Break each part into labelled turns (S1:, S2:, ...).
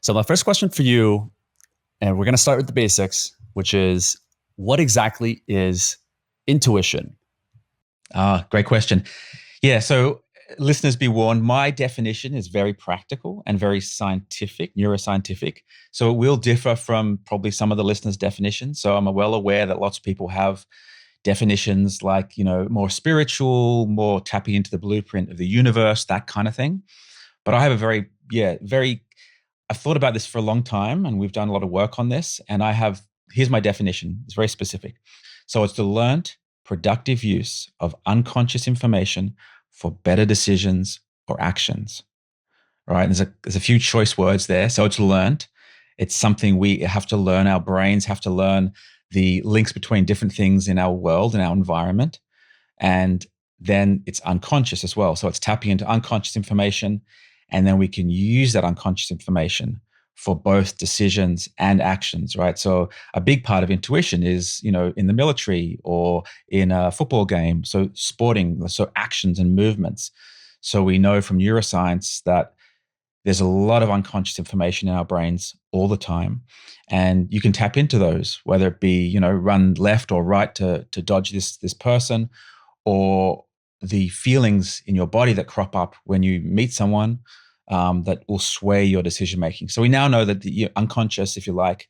S1: So my first question for you, and we're going to start with the basics, which is what exactly is intuition?
S2: Great question. Yeah, so listeners be warned, my definition is very practical and very scientific, neuroscientific. So it will differ from probably some of the listeners' definitions. So I'm well aware that lots of people have definitions like, more spiritual, more tapping into the blueprint of the universe, that kind of thing. But I have a I've thought about this for a long time and we've done a lot of work on this. And here's my definition. It's very specific. So it's the learnt, productive use of unconscious information for better decisions or actions. All right. There's a few choice words there. So it's learnt. It's something we have to learn. Our brains have to learn the links between different things in our world and our environment. And then it's unconscious as well. So it's tapping into unconscious information. And then we can use that unconscious information for both decisions and actions, right? So a big part of intuition is, in the military or in a football game. So sporting, so actions and movements. So we know from neuroscience that there's a lot of unconscious information in our brains all the time. And you can tap into those, whether it be, run left or right to dodge this person, or the feelings in your body that crop up when you meet someone that will sway your decision making. So we now know that the unconscious, if you like,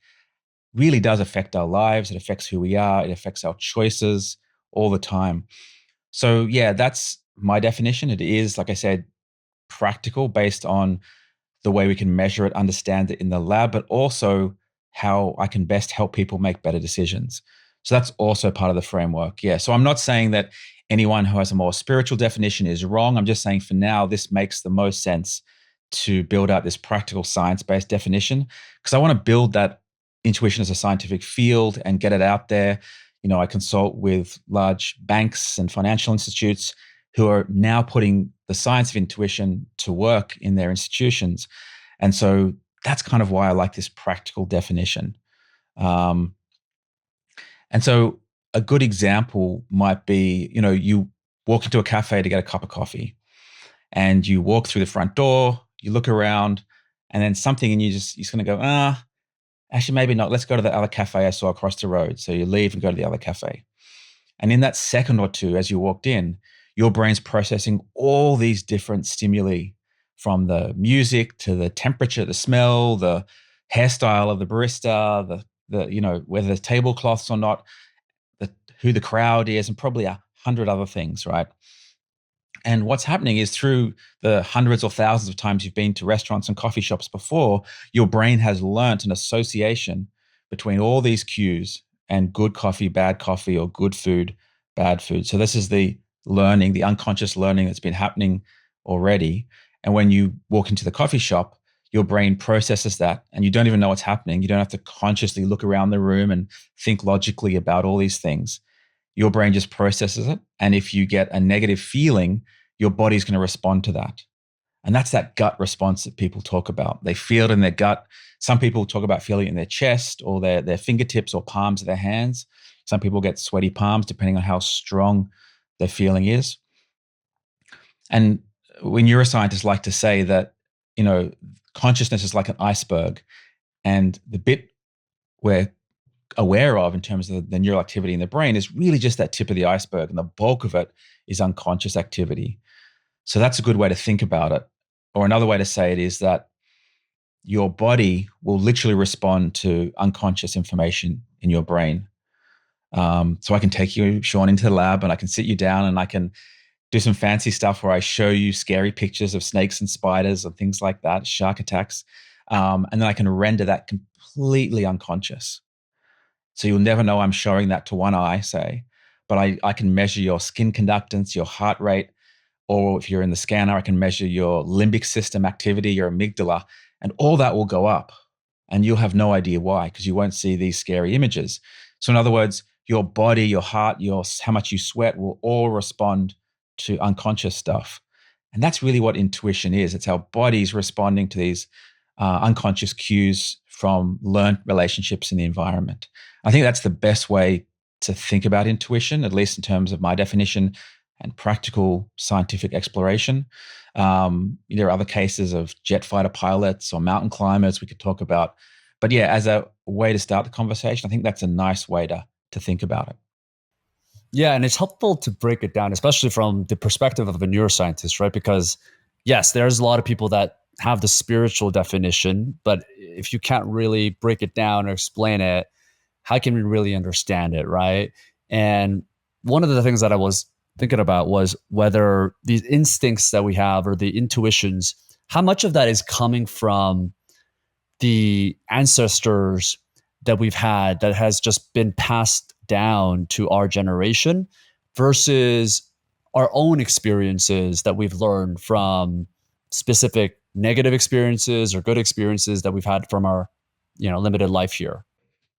S2: really does affect our lives. It affects who we are. It affects our choices all the time. So yeah, that's my definition. It is, like I said, practical based on the way we can measure it, understand it in the lab, but also how I can best help people make better decisions. So that's also part of the framework. Yeah. So I'm not saying that anyone who has a more spiritual definition is wrong. I'm just saying for now, this makes the most sense to build out this practical science-based definition, because I want to build that intuition as a scientific field and get it out there. I consult with large banks and financial institutes who are now putting the science of intuition to work in their institutions. And so that's kind of why I like this practical definition. And so a good example might be, you walk into a cafe to get a cup of coffee and you walk through the front door, you look around, and then something in you you're going to go, actually, maybe not. Let's go to the other cafe I saw across the road. So you leave and go to the other cafe. And in that second or two, as you walked in, your brain's processing all these different stimuli, from the music to the temperature, the smell, the hairstyle of the barista, the whether there's tablecloths or not, who the crowd is, and probably 100 other things, right? And what's happening is, through the hundreds or thousands of times you've been to restaurants and coffee shops before, your brain has learnt an association between all these cues and good coffee, bad coffee, or good food, bad food. So this is the learning, the unconscious learning that's been happening already. And when you walk into the coffee shop, your brain processes that and you don't even know what's happening. You don't have to consciously look around the room and think logically about all these things. Your brain just processes it. And if you get a negative feeling, your body's going to respond to that. And that's that gut response that people talk about. They feel it in their gut. Some people talk about feeling it in their chest or their fingertips or palms of their hands. Some people get sweaty palms depending on how strong their feeling is. And we neuroscientists like to say that, consciousness is like an iceberg. And the bit we're aware of in terms of the neural activity in the brain is really just that tip of the iceberg. And the bulk of it is unconscious activity. So that's a good way to think about it. Or another way to say it is that your body will literally respond to unconscious information in your brain. So I can take you, Sean, into the lab and I can sit you down and I can do some fancy stuff where I show you scary pictures of snakes and spiders and things like that, shark attacks. And then I can render that completely unconscious. So you'll never know I'm showing that to one eye, say, but I can measure your skin conductance, your heart rate, or if you're in the scanner, I can measure your limbic system activity, your amygdala, and all that will go up. And you'll have no idea why, because you won't see these scary images. So in other words, your body, your heart, how much you sweat will all respond to unconscious stuff. And that's really what intuition is. It's our bodies responding to these unconscious cues from learned relationships in the environment. I think that's the best way to think about intuition, at least in terms of my definition and practical scientific exploration. There are other cases of jet fighter pilots or mountain climbers we could talk about. But yeah, as a way to start the conversation, I think that's a nice way to think about it.
S1: Yeah, and it's helpful to break it down, especially from the perspective of a neuroscientist, right? Because yes, there's a lot of people that have the spiritual definition, but if you can't really break it down or explain it, how can we really understand it, right? And one of the things that I was thinking about was whether these instincts that we have or the intuitions, how much of that is coming from the ancestors that we've had that has just been passed down to our generation versus our own experiences that we've learned from specific negative experiences or good experiences that we've had from our limited life here.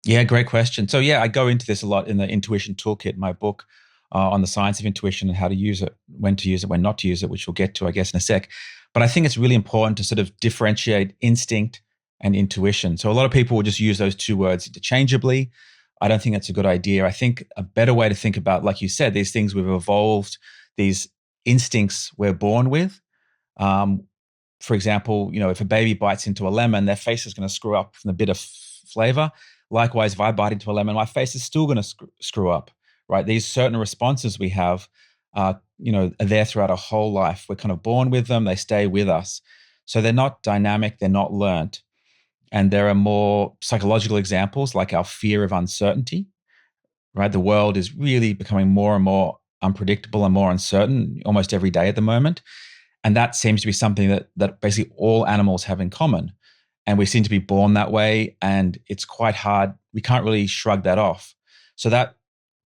S2: Yeah, great question. So yeah, I go into this a lot in the Intuition Toolkit, my book on the science of intuition and how to use it, when to use it, when not to use it, which we'll get to, I guess, in a sec. But I think it's really important to sort of differentiate instinct and intuition. So a lot of people will just use those two words interchangeably. I don't think that's a good idea. I think a better way to think about, like you said, these things we've evolved, these instincts we're born with. Um, for example, if a baby bites into a lemon, their face is going to screw up from the bitter flavor. Likewise, if I bite into a lemon, my face is still going to screw up, right? These certain responses we have, are there throughout our whole life. We're kind of born with them; they stay with us. So they're not dynamic; they're not learnt. And there are more psychological examples, like our fear of uncertainty. Right, the world is really becoming more and more unpredictable and more uncertain almost every day at the moment. And that seems to be something that basically all animals have in common. And we seem to be born that way. And it's quite hard. We can't really shrug that off. So that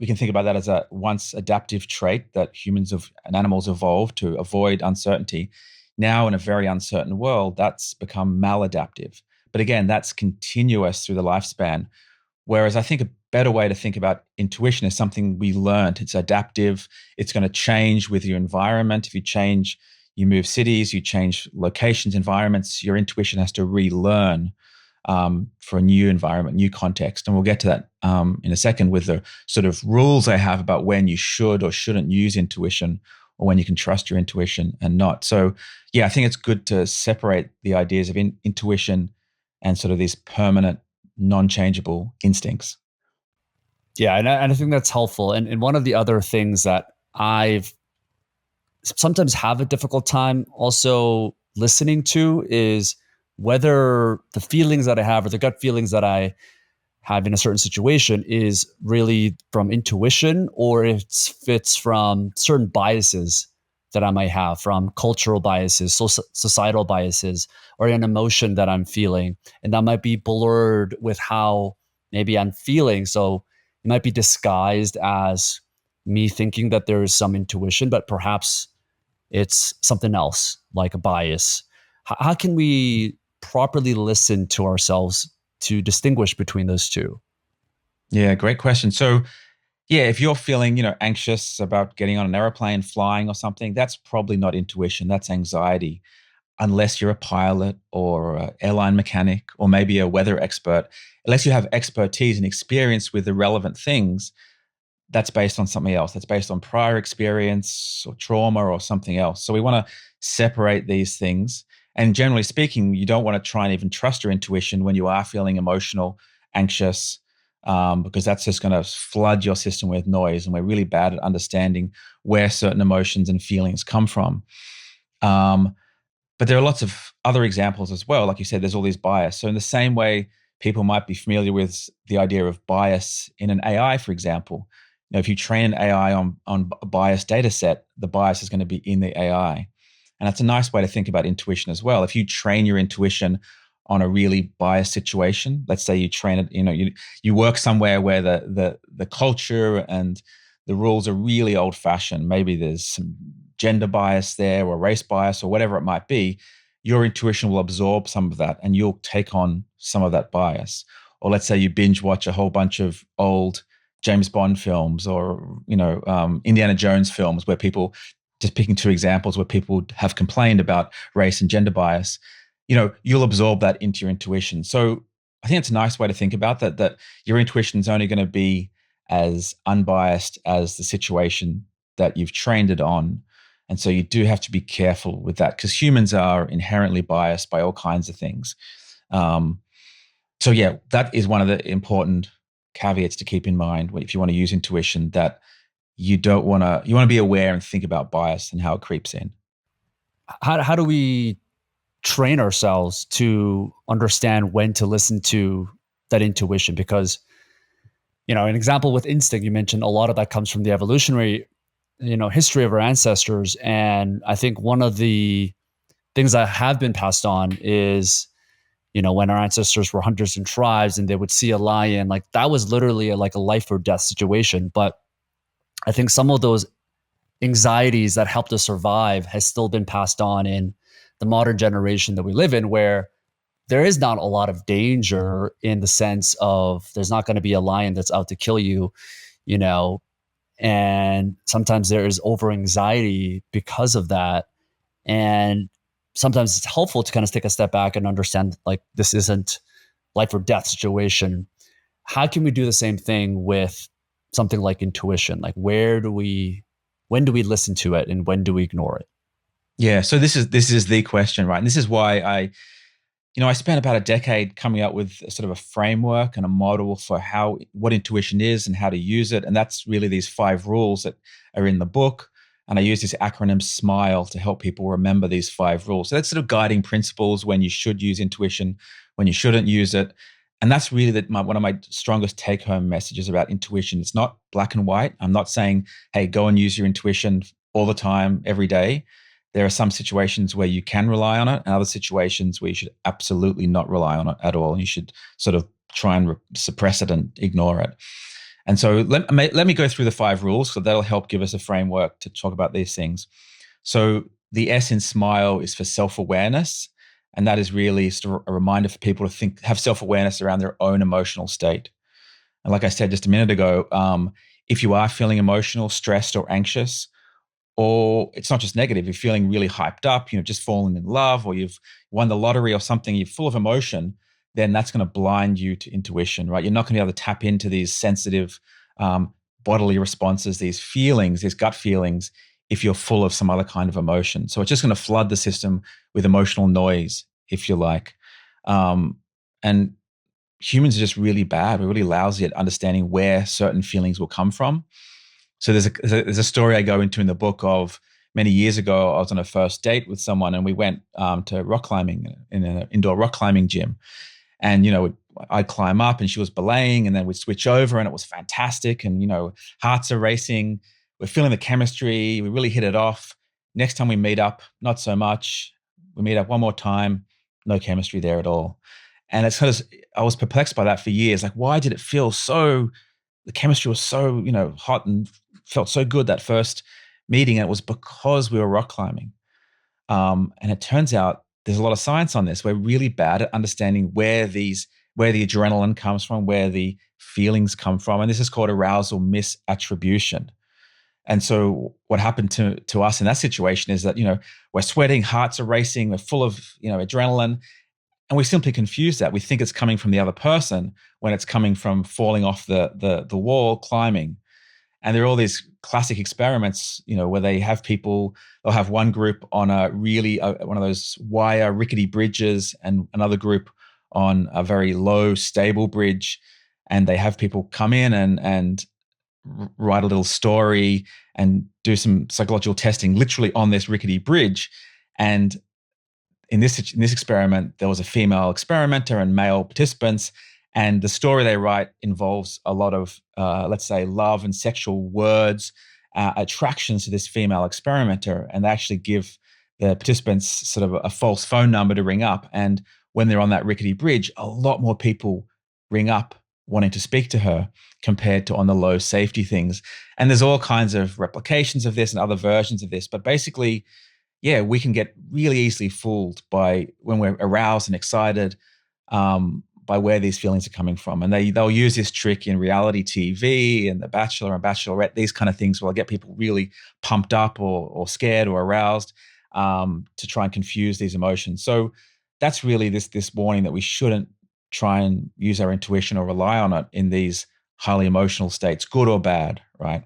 S2: we can think about that as a once adaptive trait that and animals evolved to avoid uncertainty. Now, in a very uncertain world, that's become maladaptive. But again, that's continuous through the lifespan. Whereas I think a better way to think about intuition is something we learned. It's adaptive. It's going to change with your environment. If you move cities, you change locations, environments, your intuition has to relearn for a new environment, new context. And we'll get to that in a second with the sort of rules I have about when you should or shouldn't use intuition or when you can trust your intuition and not. So, yeah, I think it's good to separate the ideas of intuition and sort of these permanent, non-changeable instincts.
S1: Yeah, and I think that's helpful. And one of the other things that I've sometimes have a difficult time also listening to is whether the feelings that I have or the gut feelings that I have in a certain situation is really from intuition or if it's from certain biases that I might have from cultural biases, societal biases, or an emotion that I'm feeling. And that might be blurred with how maybe I'm feeling. So it might be disguised as me thinking that there is some intuition, but perhaps it's something else like a bias. How can we properly listen to ourselves to distinguish between those two?
S2: Yeah, great question. So, yeah, if you're feeling, anxious about getting on an airplane, flying or something, that's probably not intuition. That's anxiety, unless you're a pilot or an airline mechanic or maybe a weather expert. Unless you have expertise and experience with the relevant things, that's based on something else. That's based on prior experience or trauma or something else. So we want to separate these things. And generally speaking, you don't want to try and even trust your intuition when you are feeling emotional, anxious, because that's just going to flood your system with noise. And we're really bad at understanding where certain emotions and feelings come from. Um, but there are lots of other examples as well. Like you said, there's all these bias. So in the same way, people might be familiar with the idea of bias in an AI, for example. If you train an AI on a biased data set, the bias is going to be in the AI. And that's a nice way to think about intuition as well. If you train your intuition on a really biased situation, let's say you train it, you work somewhere where the culture and the rules are really old fashioned. Maybe there's some gender bias there or race bias or whatever it might be. Your intuition will absorb some of that and you'll take on some of that bias. Or let's say you binge watch a whole bunch of old James Bond films or Indiana Jones films where people, just picking two examples where people have complained about race and gender bias, you'll absorb that into your intuition. So I think it's a nice way to think about that your intuition is only going to be as unbiased as the situation that you've trained it on. And so you do have to be careful with that because humans are inherently biased by all kinds of things. Um, so yeah, that is one of the important caveats to keep in mind if you want to use intuition, that you want to be aware and think about bias and how it creeps in.
S1: How do we train ourselves to understand when to listen to that intuition? Because, an example with instinct, you mentioned a lot of that comes from the evolutionary, history of our ancestors. And I think one of the things that have been passed on is, when our ancestors were hunters and tribes and they would see a lion, like that was literally like a life or death situation. But I think some of those anxieties that helped us survive has still been passed on in the modern generation that we live in, where there is not a lot of danger in the sense of there's not going to be a lion that's out to kill you, you know, and sometimes there is over anxiety because of that. And sometimes it's helpful to kind of take a step back and understand like this isn't life or death situation. How can we do the same thing with something like intuition? Like when do we listen to it and when do we ignore it?
S2: Yeah, so this is the question, right? And this is why I spent about a decade coming up with sort of a framework and a model for what intuition is and how to use it. And that's really these 5 rules that are in the book. And I use this acronym SMILE to help people remember these 5 rules. So that's sort of guiding principles when you should use intuition, when you shouldn't use it. And that's really one of my strongest take-home messages about intuition. It's not black and white. I'm not saying, hey, go and use your intuition all the time, every day. There are some situations where you can rely on it and other situations where you should absolutely not rely on it at all. You should sort of try and suppress it and ignore it. And so let me go through the 5 rules, so that'll help give us a framework to talk about these things. So the S in SMILE is for self-awareness. And that is really sort of a reminder for people to have self-awareness around their own emotional state. And like I said just a minute ago, if you are feeling emotional, stressed, or anxious, or it's not just negative, you're feeling really hyped up, just fallen in love, or you've won the lottery or something, you're full of emotion, then that's going to blind you to intuition, right? You're not going to be able to tap into these sensitive bodily responses, these feelings, these gut feelings, if you're full of some other kind of emotion. So it's just going to flood the system with emotional noise, if you like. And humans are just really bad. We're really lousy at understanding where certain feelings will come from. So there's a story I go into in the book of many years ago. I was on a first date with someone, and we went to rock climbing in an indoor rock climbing gym. And I'd climb up, and she was belaying, and then we'd switch over, and it was fantastic. And hearts are racing. We're feeling the chemistry. We really hit it off. Next time we meet up, not so much. We meet up one more time, no chemistry there at all. And it's kind of I was perplexed by that for years. Like, why did it feel so? The chemistry was so hot and felt so good that first meeting. And it was because we were rock climbing. And it turns out there's a lot of science on this. We're really bad at understanding where the adrenaline comes from, where the feelings come from. And this is called arousal misattribution. And so what happened to us in that situation is that, we're sweating, hearts are racing, we're full of, adrenaline. And we simply confuse that. We think it's coming from the other person when it's coming from falling off the wall, climbing. And there are all these classic experiments, where they'll have one group on one of those wire rickety bridges and another group on a very low, stable bridge. And they have people come in and write a little story and do some psychological testing literally on this rickety bridge. And in this experiment, there was a female experimenter and male participants, and the story they write involves a lot of, let's say, love and sexual words, attractions to this female experimenter, and they actually give the participants sort of a false phone number to ring up. And when they're on that rickety bridge, a lot more people ring up wanting to speak to her compared to on the low safety things. And there's all kinds of replications of this and other versions of this, but basically, yeah, we can get really easily fooled by when we're aroused and excited by where these feelings are coming from. And they'll use this trick in reality TV and The Bachelor and Bachelorette, these kind of things will get people really pumped up or scared or aroused to try and confuse these emotions. So that's really this warning that we shouldn't try and use our intuition or rely on it in these highly emotional states, good or bad, right?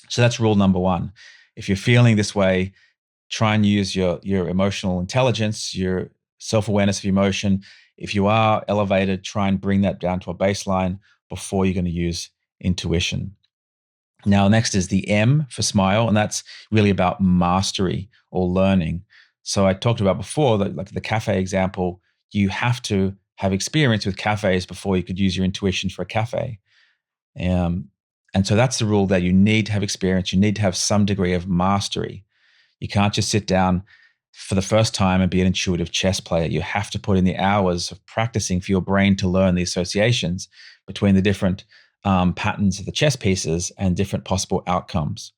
S2: So that's rule number 1. if you're feeling this way, try and use your emotional intelligence, your self-awareness of emotion. If you are elevated, try and bring that down to a baseline before you're going to use intuition. Now, next is the M for smile, and that's really about mastery or learning. So I talked about before that, like the cafe example, you have to have experience with cafes before you could use your intuition for a cafe. Um, and so that's the rule, that you need to have experience. You need to have some degree of mastery. You can't just sit down for the first time and be an intuitive chess player. You have to put in the hours of practicing for your brain to learn the associations between the different patterns of the chess pieces and different possible outcomes.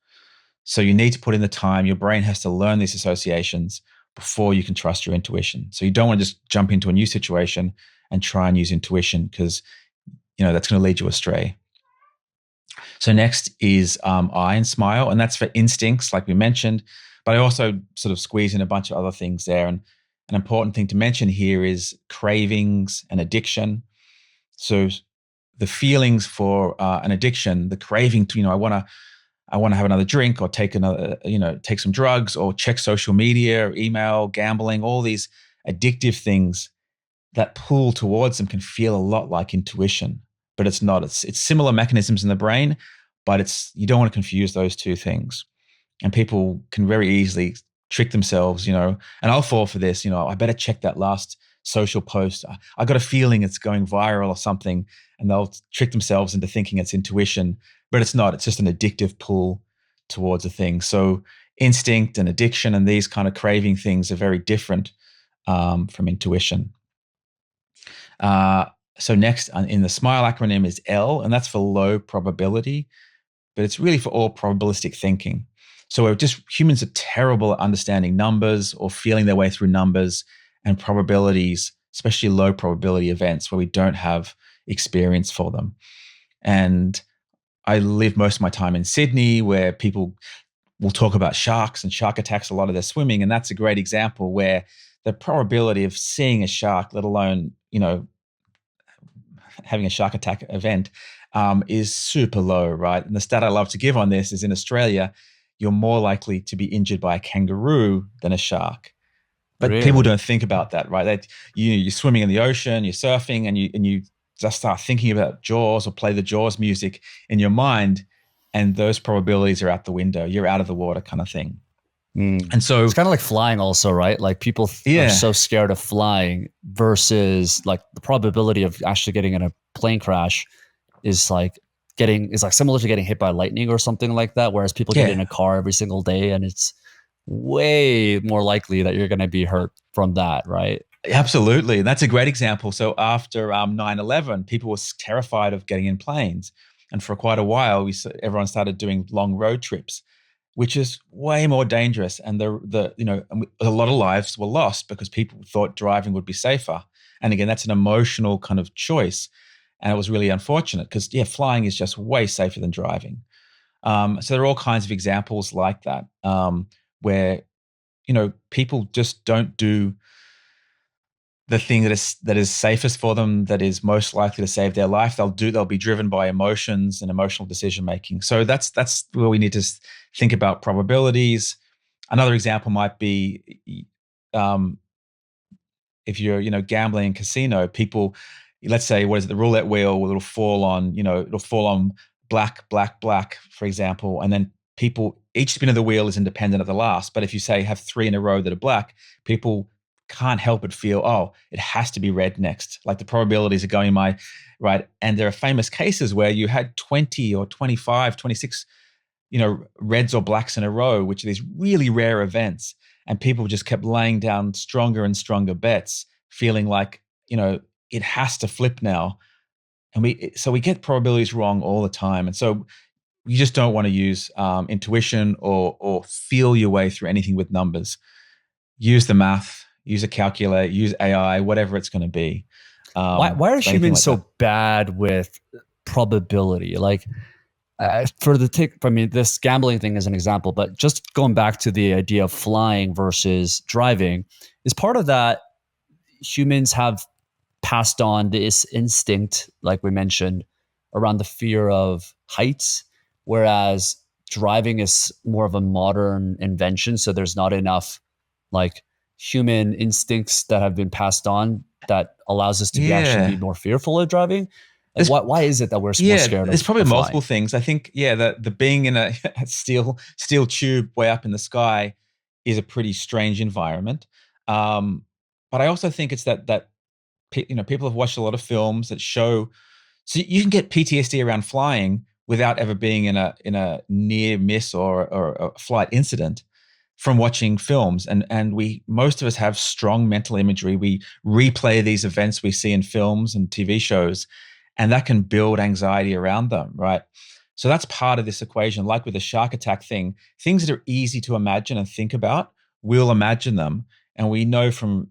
S2: So you need to put in the time. Your brain has to learn these associations before you can trust your intuition. So you don't want to just jump into a new situation and try and use intuition, because that's going to lead you astray. So next is I in smile, and that's for instincts, like we mentioned. But I also sort of squeeze in a bunch of other things there. And an important thing to mention here is cravings and addiction. So the feelings for an addiction, the craving to, I want to have another drink, or take some drugs, or check social media, or email, gambling, all these addictive things that pull towards them can feel a lot like intuition, but it's not. It's similar mechanisms in the brain, but you don't want to confuse those two things. And people can very easily trick themselves, and I'll fall for this. I better check that last social post. I got a feeling it's going viral or something, and they'll trick themselves into thinking it's intuition, but it's not. It's just an addictive pull towards a thing. So instinct and addiction and these kind of craving things are very different from intuition. So next in the SMILE acronym is L, and that's for low probability, but it's really for all probabilistic thinking. So humans are terrible at understanding numbers or feeling their way through numbers and probabilities, especially low probability events where we don't have experience for them. And I live most of my time in Sydney, where people will talk about sharks and shark attacks a lot of their swimming. And that's a great example where the probability of seeing a shark, let alone, having a shark attack event, is super low, right? And the stat I love to give on this is, in Australia, you're more likely to be injured by a kangaroo than a shark. But people
S1: Really?
S2: don't think about that, right? You're swimming in the ocean, you're surfing, and you just start thinking about Jaws, or play the Jaws music in your mind, and those probabilities are out the window. You're out of the water, kind of thing.
S1: Mm.
S2: And
S1: It's
S2: so,
S1: kind of like flying also, right? Like people are
S2: yeah,
S1: so scared of flying versus like the probability of actually getting in a plane crash is like similar to getting hit by lightning or something like that. Whereas people get in
S2: yeah,
S1: a car every single day and it's way more likely that you're going to be hurt from that, right?
S2: absolutely. That's a great example. So after 9/11, people were terrified of getting in planes, and for quite a while, everyone started doing long road trips, which is way more dangerous. And a lot of lives were lost because people thought driving would be safer. And again, that's an emotional kind of choice, and it was really unfortunate because, yeah, flying is just way safer than driving. So there are all kinds of examples like that, where people just don't do the thing that is safest for them, that is most likely to save their life. They'll be driven by emotions and emotional decision making. So that's where we need to think about probabilities. Another example might be, um, if you're gambling in casino, people, let's say, what is it, the roulette wheel, it'll fall on black, black, black, for example, and then people, each spin of the wheel is independent of the last. But if you say have three in a row that are black, people can't help but feel, oh, it has to be red next, like the probabilities are going my right. And there are famous cases where you had 20 or 25, 26, reds or blacks in a row, which are these really rare events. And people just kept laying down stronger and stronger bets, feeling like, it has to flip now. And we get probabilities wrong all the time. And so you just don't want to use intuition or feel your way through anything with numbers. Use the math, use a calculator, use AI, whatever it's going to be.
S1: Why are
S2: For anything
S1: humans
S2: like that.
S1: so bad with probability? Like for the tick, I mean, this gambling thing is an example, but just going back to the idea of flying versus driving, is part of that humans have passed on this instinct, like we mentioned, around the fear of heights. Whereas driving is more of a modern invention, so there's not enough like human instincts that have been passed on that allows us to be actually be
S2: Yeah.
S1: more fearful of driving. Like
S2: There's
S1: why is it that we're more
S2: Yeah,
S1: scared
S2: there's probably
S1: of
S2: multiple
S1: flying?
S2: things. I think, yeah, the being in a steel tube way up in the sky is a pretty strange environment. Um, but I also think it's that people have watched a lot of films that show, so you can get PTSD around flying without ever being in a near miss or a flight incident from watching films. And we most of us have strong mental imagery. We replay these events we see in films and TV shows, and that can build anxiety around them, right? So that's part of this equation. Like with the shark attack thing, things that are easy to imagine and think about, we'll imagine them. And we know from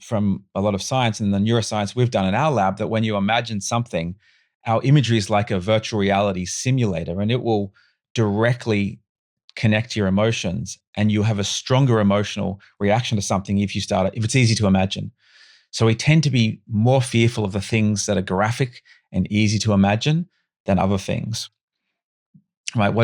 S2: a lot of science and the neuroscience we've done in our lab that when you imagine something, our imagery is like a virtual reality simulator, and it will directly connect to your emotions, and you have a stronger emotional reaction to something if it's easy to imagine. So we tend to be more fearful of the things that are graphic and easy to imagine than other things. Right?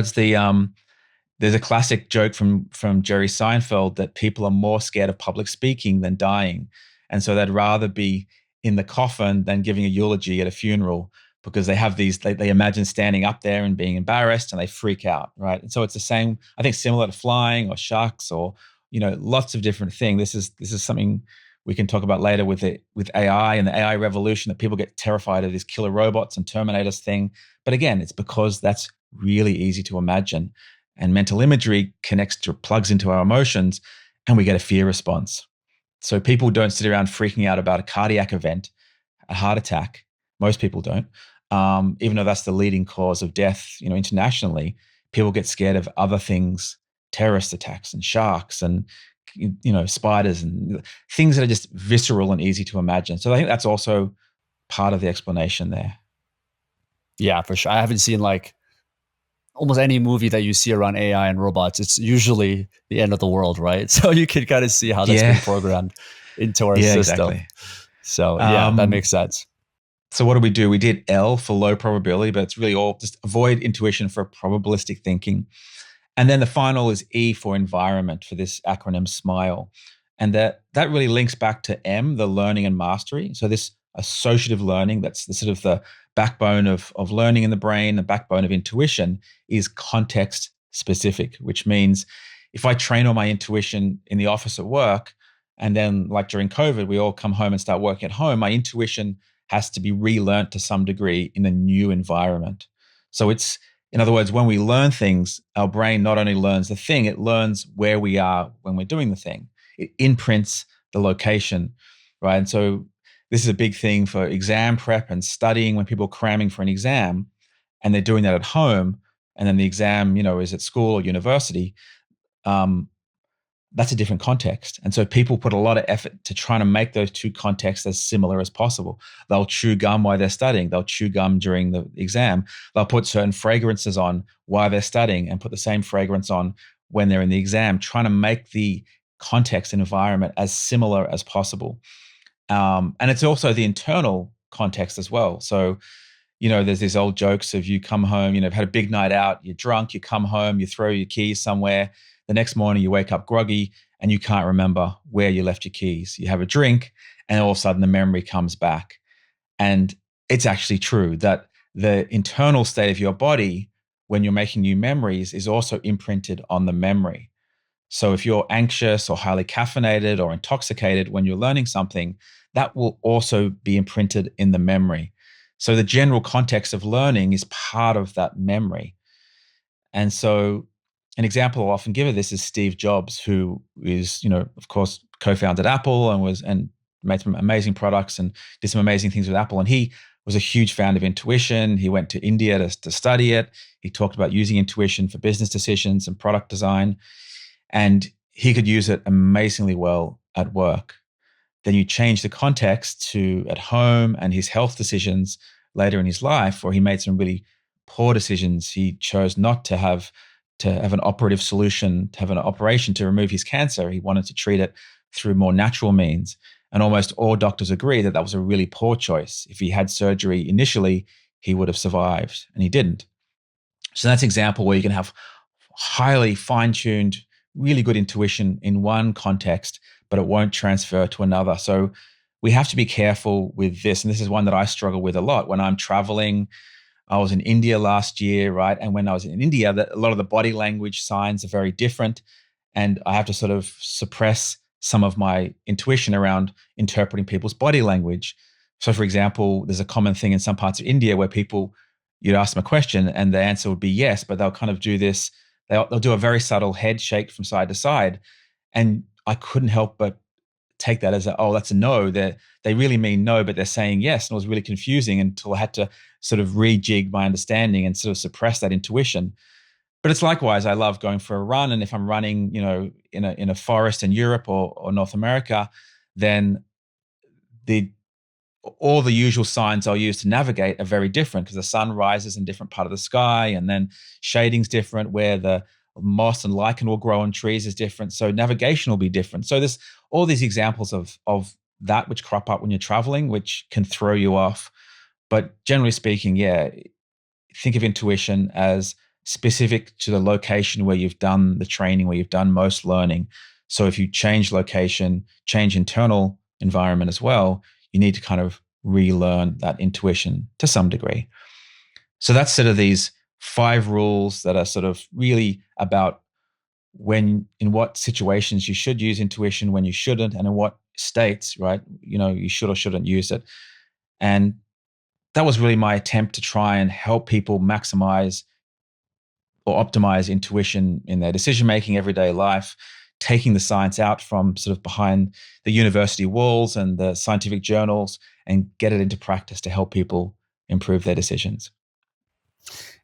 S2: There's a classic joke from Jerry Seinfeld that people are more scared of public speaking than dying. And so they'd rather be in the coffin than giving a eulogy at a funeral, because they have they imagine standing up there and being embarrassed and they freak out, right? And so it's the same, I think, similar to flying or sharks or, lots of different things. This is something we can talk about later with AI and the AI revolution, that people get terrified of these killer robots and Terminators thing. But again, it's because that's really easy to imagine, and mental imagery plugs into our emotions, and we get a fear response. So people don't sit around freaking out about a cardiac event, a heart attack. Most people don't. Even though that's the leading cause of death, internationally, people get scared of other things, terrorist attacks and sharks and spiders and things that are just visceral and easy to imagine. So I think that's also part of the explanation there.
S1: Yeah, for sure. I haven't seen like almost any movie that you see around AI and robots. It's usually the end of the world, right? So you can kind of see how that's
S2: Yeah,
S1: been programmed into our
S2: yeah,
S1: system.
S2: exactly.
S1: So yeah, that
S2: Um,
S1: makes sense.
S2: So what do? We did L for low probability, but it's really all just avoid intuition for probabilistic thinking. And then the final is E for environment, for this acronym SMILE. And that really links back to M, the learning and mastery. So this associative learning, that's the sort of the backbone of learning in the brain, the backbone of intuition, is context specific, which means if I train on my intuition in the office at work, and then like during COVID, we all come home and start working at home, my intuition has to be relearned to some degree in a new environment. So in other words, when we learn things, our brain not only learns the thing, it learns where we are when we're doing the thing. It imprints the location, right? And so this is a big thing for exam prep and studying. When people are cramming for an exam and they're doing that at home, and then the exam, is at school or university, um, that's a different context. And so people put a lot of effort to trying to make those two contexts as similar as possible. They'll chew gum while they're studying. They'll chew gum during the exam. They'll put certain fragrances on while they're studying and put the same fragrance on when they're in the exam, trying to make the context and environment as similar as possible. And it's also the internal context as well. So there's these old jokes of you come home, have had a big night out, you're drunk, you come home, you throw your keys somewhere. The next morning you wake up groggy and you can't remember where you left your keys. You have a drink and all of a sudden the memory comes back. And it's actually true that the internal state of your body when you're making new memories is also imprinted on the memory. So if you're anxious or highly caffeinated or intoxicated when you're learning something, that will also be imprinted in the memory. So the general context of learning is part of that memory. And so an example I often give of this is Steve Jobs, who is, of course, co-founded Apple and made some amazing products and did some amazing things with Apple. And he was a huge fan of intuition. He went to India to study it. He talked about using intuition for business decisions and product design. And he could use it amazingly well at work. Then you change the context to at home and his health decisions later in his life, where he made some really poor decisions. He chose not to have an operative solution, to have an operation to remove his cancer. He wanted to treat it through more natural means. And almost all doctors agree that that was a really poor choice. If he had surgery initially, he would have survived, and he didn't. So that's an example where you can have highly fine-tuned, really good intuition in one context, but it won't transfer to another. So we have to be careful with this. And this is one that I struggle with a lot when I'm traveling. I was in India last year, right? And when I was in India, a lot of the body language signs are very different. And I have to sort of suppress some of my intuition around interpreting people's body language. So, for example, there's a common thing in some parts of India where people, you'd ask them a question and the answer would be yes, but they'll kind of do this, they'll do a very subtle head shake from side to side. And I couldn't help but take that as oh, that's a no. They really mean no, but they're saying yes. And it was really confusing until I had to sort of rejig my understanding and sort of suppress that intuition. But it's likewise, I love going for a run. And if I'm running, in a forest in Europe or North America, then the all the usual signs I'll use to navigate are very different because the sun rises in a different part of the sky, and then shading's different, where the moss and lichen will grow on trees is different. So navigation will be different. So there's all these examples of that which crop up when you're traveling, which can throw you off. But generally speaking, yeah, think of intuition as specific to the location where you've done the training, where you've done most learning. So if you change location, change internal environment as well, you need to kind of relearn that intuition to some degree. So that's sort of these 5 rules that are sort of really about when, in what situations you should use intuition, when you shouldn't, and in what states, right? You should or shouldn't use it. And that was really my attempt to try and help people maximize or optimize intuition in their decision making, everyday life, taking the science out from sort of behind the university walls and the scientific journals and get it into practice to help people improve their decisions.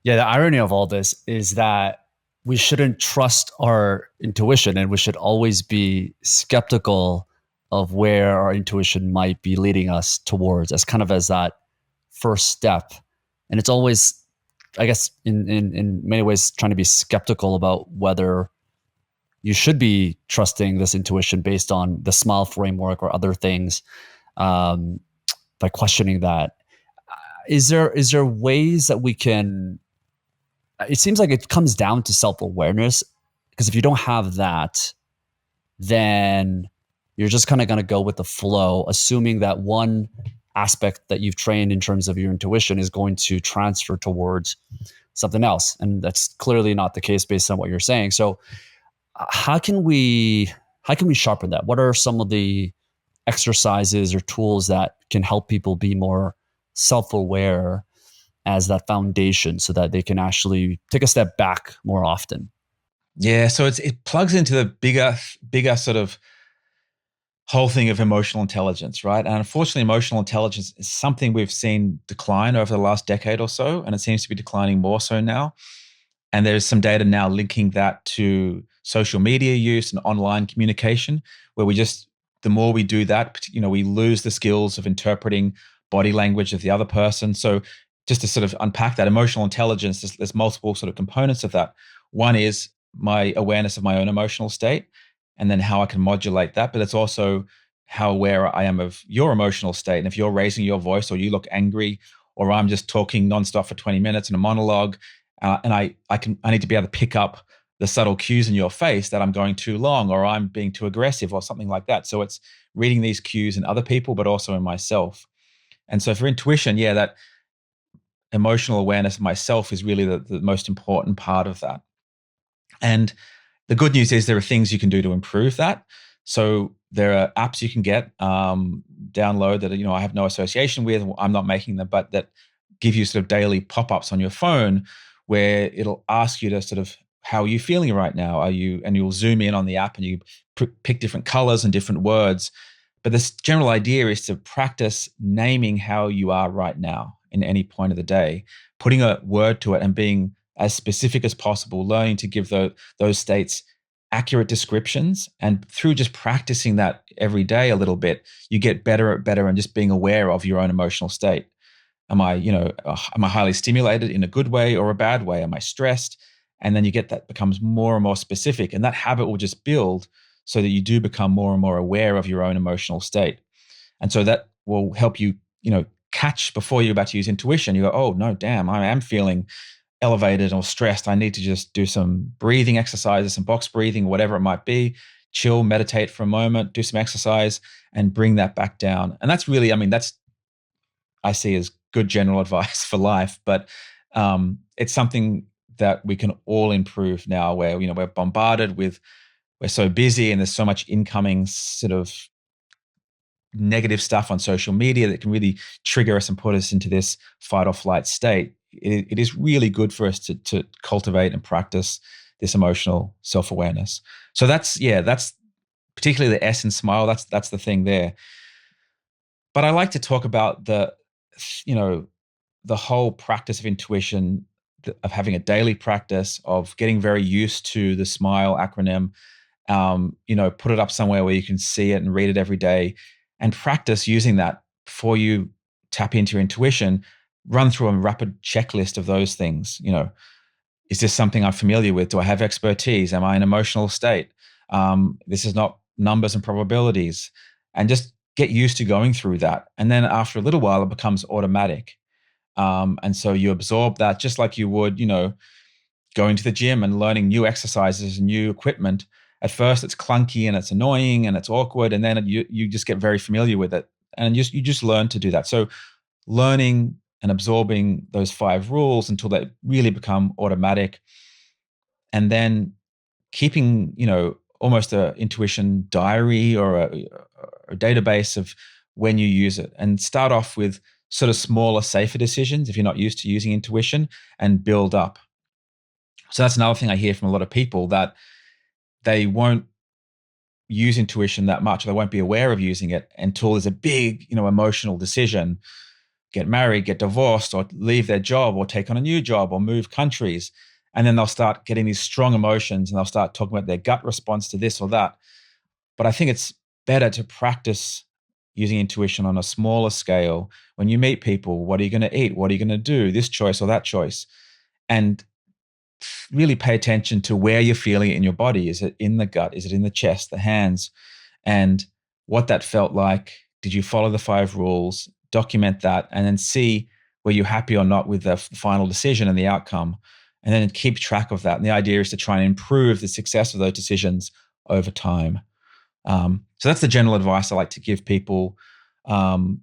S1: Yeah, the irony of all this is that we shouldn't trust our intuition and we should always be skeptical of where our intuition might be leading us towards as kind of as that first step. And it's always, I guess, in many ways, trying to be skeptical about whether you should be trusting this intuition based on the SMILE framework or other things, um, by questioning that. Is there ways that we can? It seems like it comes down to self awareness, because if you don't have that, then you're just kind of going to go with the flow, assuming that one aspect that you've trained in terms of your intuition is going to transfer towards something else, and that's clearly not the case based on what you're saying. So how can we sharpen that? What are some of the exercises or tools that can help people be more self-aware as that foundation so that they can actually take a step back more often?
S2: Yeah, so it plugs into the bigger sort of whole thing of emotional intelligence, right? And unfortunately, emotional intelligence is something we've seen decline over the last decade or so, and it seems to be declining more so now. And there's some data now linking that to social media use and online communication, where the more we do that, we lose the skills of interpreting body language of the other person. So just to sort of unpack that emotional intelligence, there's multiple sort of components of that. One is my awareness of my own emotional state and then how I can modulate that. But it's also how aware I am of your emotional state. And if you're raising your voice or you look angry, or I'm just talking nonstop for 20 minutes in a monologue, and I need to be able to pick up the subtle cues in your face that I'm going too long or I'm being too aggressive or something like that. So it's reading these cues in other people, but also in myself. And so for intuition, yeah, that emotional awareness of myself is really the most important part of that. And the good news is there are things you can do to improve that. So there are apps you can get, download that, I have no association with, I'm not making them, but that give you sort of daily pop-ups on your phone where it'll ask you to sort of, how are you feeling right now? And you'll zoom in on the app and you pick different colors and different words. But this general idea is to practice naming how you are right now in any point of the day, putting a word to it and being as specific as possible, learning to give those states accurate descriptions. And through just practicing that every day a little bit, you get better and just being aware of your own emotional state. Am I highly stimulated in a good way or a bad way? Am I stressed? And then you get that becomes more and more specific. And that habit will just build so that you do become more and more aware of your own emotional state. And so that will help you, catch before you're about to use intuition. You go, oh, no, damn, I am feeling elevated or stressed, I need to just do some breathing exercises, some box breathing, whatever it might be, chill, meditate for a moment, do some exercise, and bring that back down. And that's really, I mean, that's I see as good general advice for life, but it's something that we can all improve now where, we're bombarded with, we're so busy and there's so much incoming sort of negative stuff on social media that can really trigger us and put us into this fight or flight state. It is really good for us to cultivate and practice this emotional self-awareness. So that's particularly the S in smile. That's the thing there. But I like to talk about you know, the whole practice of intuition, of having a daily practice, of getting very used to the SMILE acronym. Put it up somewhere where you can see it and read it every day, and practice using that before you tap into your intuition. Run through a rapid checklist of those things. Is this something I'm familiar with? Do I have expertise? Am I in an emotional state? This is not numbers and probabilities. And just get used to going through that. And then after a little while, it becomes automatic. And so you absorb that just like you would, going to the gym and learning new exercises and new equipment. At first, it's clunky and it's annoying and it's awkward, and then you just get very familiar with it, and you just learn to do that. So, learning and absorbing those 5 rules until they really become automatic, and then keeping, almost a intuition diary or a database of when you use it, and start off with sort of smaller, safer decisions if you're not used to using intuition, and build up. So that's another thing I hear from a lot of people, that they won't use intuition that much, or they won't be aware of using it until there's a big, emotional decision: get married, get divorced, or leave their job, or take on a new job, or move countries. And then they'll start getting these strong emotions and they'll start talking about their gut response to this or that. But I think it's better to practice using intuition on a smaller scale. When you meet people, what are you going to eat? What are you going to do? This choice or that choice? And really pay attention to where you're feeling it in your body. Is it in the gut? Is it in the chest, the hands? And what that felt like. Did you follow the 5 rules? Document that, and then see were you happy or not with the final decision and the outcome, and then keep track of that. And the idea is to try and improve the success of those decisions over time. So that's the general advice I like to give people. Try and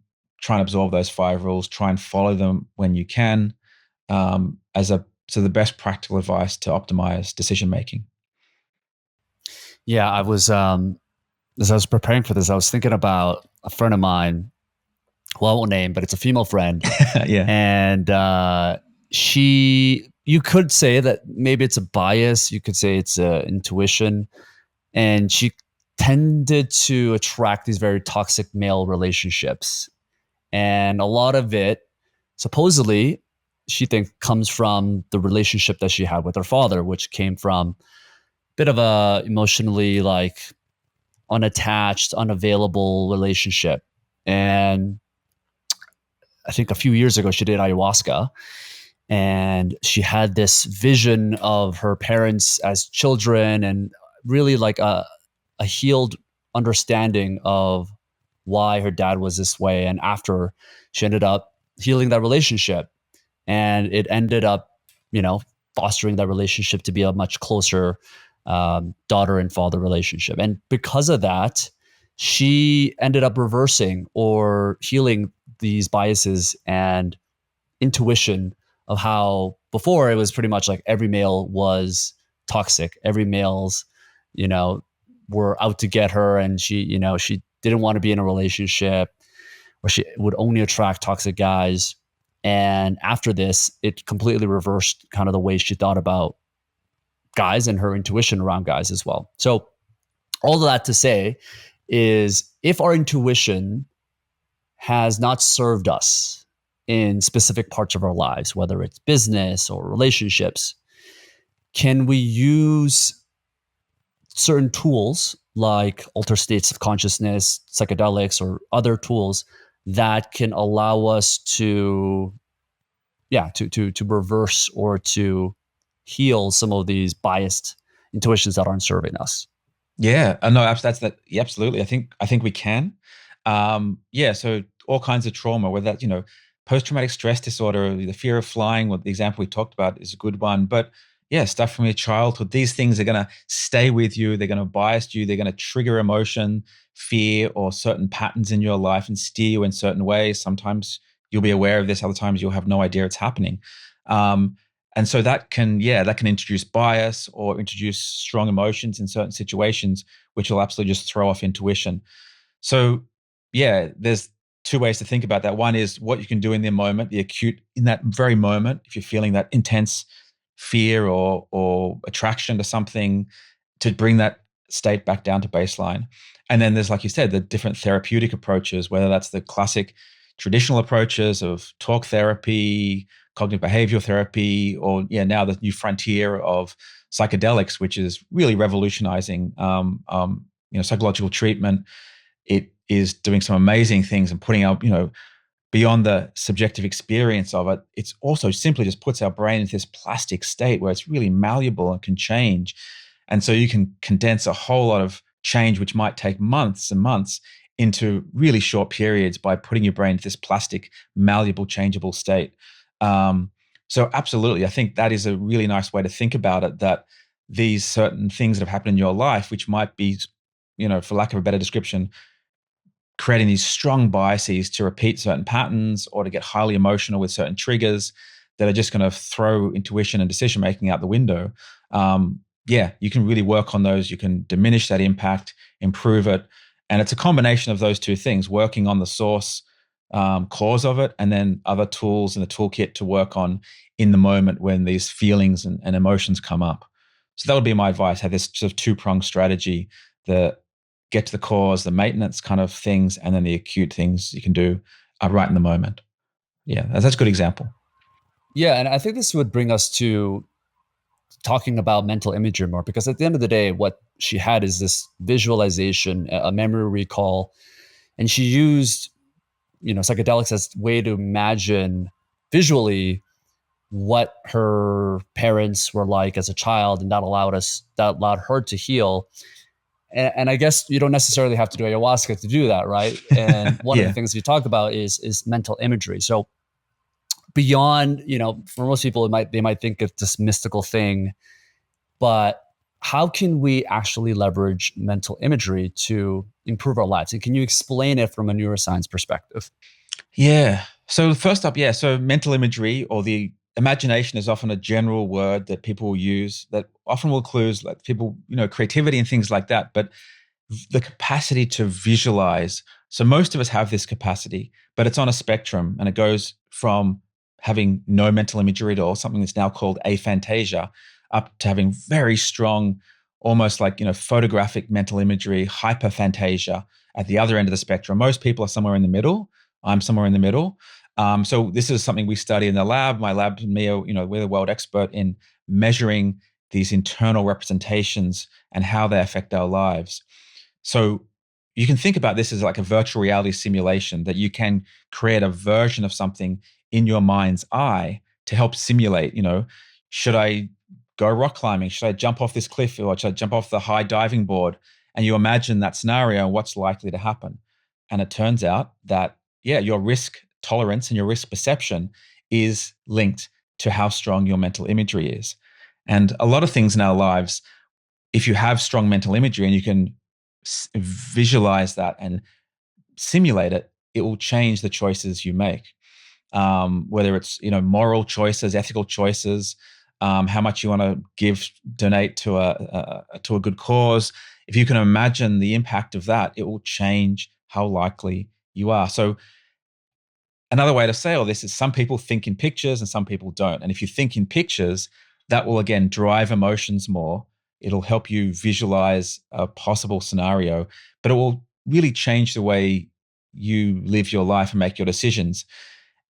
S2: absorb those 5 rules. Try and follow them when you can, so the best practical advice to optimize decision making.
S1: Yeah, I was as I was preparing for this, I was thinking about a friend of mine, who I won't name, but it's a female friend.
S2: Yeah.
S1: And you could say that maybe it's a bias, you could say it's intuition. And she tended to attract these very toxic male relationships. And a lot of it, supposedly, she thinks comes from the relationship that she had with her father, which came from a bit of a emotionally like unattached, unavailable relationship. And I think a few years ago, she did ayahuasca, and she had this vision of her parents as children, and really like a healed understanding of why her dad was this way. And after, she ended up healing that relationship, and it ended up, fostering that relationship to be a much closer daughter and father relationship. And because of that, she ended up reversing or healing these biases and intuition of how before it was pretty much like every male was toxic. Every male's, you know, were out to get her, and she didn't want to be in a relationship, or she would only attract toxic guys. And after this, it completely reversed kind of the way she thought about guys and her intuition around guys as well. So all of that to say is, if our intuition has not served us in specific parts of our lives, whether it's business or relationships, can we use certain tools like altered states of consciousness, psychedelics, or other tools that can allow us to, to reverse or to heal some of these biased intuitions that aren't serving us?
S2: Yeah, no, that's that. Yeah, absolutely. I think we can. Yeah, so all kinds of trauma, whether that's post-traumatic stress disorder, the fear of flying, what the example we talked about is a good one. But yeah, stuff from your childhood, these things are going to stay with you. They're going to bias you. They're going to trigger emotion, fear, or certain patterns in your life and steer you in certain ways. Sometimes you'll be aware of this. Other times you'll have no idea it's happening. Um, and so that can introduce bias or introduce strong emotions in certain situations, which will absolutely just throw off intuition. So, yeah, there's two ways to think about that. One is what you can do in the moment, the acute, in that very moment, if you're feeling that intense fear or attraction to something, to bring that state back down to baseline. And then there's, like you said, the different therapeutic approaches, whether that's the classic traditional approaches of talk therapy, cognitive behavioral therapy, or now the new frontier of psychedelics, which is really revolutionizing psychological treatment. It is doing some amazing things and putting out, beyond the subjective experience of it, it's also simply just puts our brain into this plastic state where it's really malleable and can change. And so you can condense a whole lot of change, which might take months and months, into really short periods by putting your brain into this plastic, malleable, changeable state. So absolutely, I think that is a really nice way to think about it, that these certain things that have happened in your life, which might be, for lack of a better description, creating these strong biases to repeat certain patterns or to get highly emotional with certain triggers that are just going to throw intuition and decision making out the window. You can really work on those. You can diminish that impact, improve it. And it's a combination of those two things, working on the source cause of it, and then other tools in the toolkit to work on in the moment when these feelings and emotions come up. So that would be my advice: have this sort of two-pronged strategy, the get to the cause, the maintenance kind of things, and then the acute things you can do right in the moment. Yeah, that's a good example.
S1: Yeah, and I think this would bring us to talking about mental imagery more, because at the end of the day, what she had is this visualization, a memory recall, and she used, psychedelics as a way to imagine visually what her parents were like as a child, and that allowed her to heal. And I guess you don't necessarily have to do ayahuasca to do that, right? And one of the
S2: Yeah.
S1: things we talk about is mental imagery. So beyond, for most people, they might think it's this mystical thing, but how can we actually leverage mental imagery to improve our lives? And can you explain it from a neuroscience perspective?
S2: Yeah. So first up, yeah. So mental imagery, or the imagination, is often a general word that people will use that often will include like people, creativity and things like that. But the capacity to visualize. So most of us have this capacity, but it's on a spectrum, and it goes from having no mental imagery at all, something that's now called aphantasia, up to having very strong, almost like, photographic mental imagery, hyperphantasia at the other end of the spectrum. Most people are somewhere in the middle. I'm somewhere in the middle. So this is something we study in the lab. My lab and me are, we're the world expert in measuring these internal representations and how they affect our lives. So you can think about this as like a virtual reality simulation, that you can create a version of something in your mind's eye to help simulate, should I go rock climbing? Should I jump off this cliff, or should I jump off the high diving board? And you imagine that scenario and what's likely to happen. And it turns out that, yeah, your risk tolerance and your risk perception is linked to how strong your mental imagery is. And a lot of things in our lives, if you have strong mental imagery and you can visualize that and simulate it, it will change the choices you make. Whether it's moral choices, ethical choices, how much you want to give, donate to a good cause. If you can imagine the impact of that, it will change how likely you are. So another way to say all this is some people think in pictures and some people don't. And if you think in pictures, that will again drive emotions more. It'll help you visualize a possible scenario, but it will really change the way you live your life and make your decisions.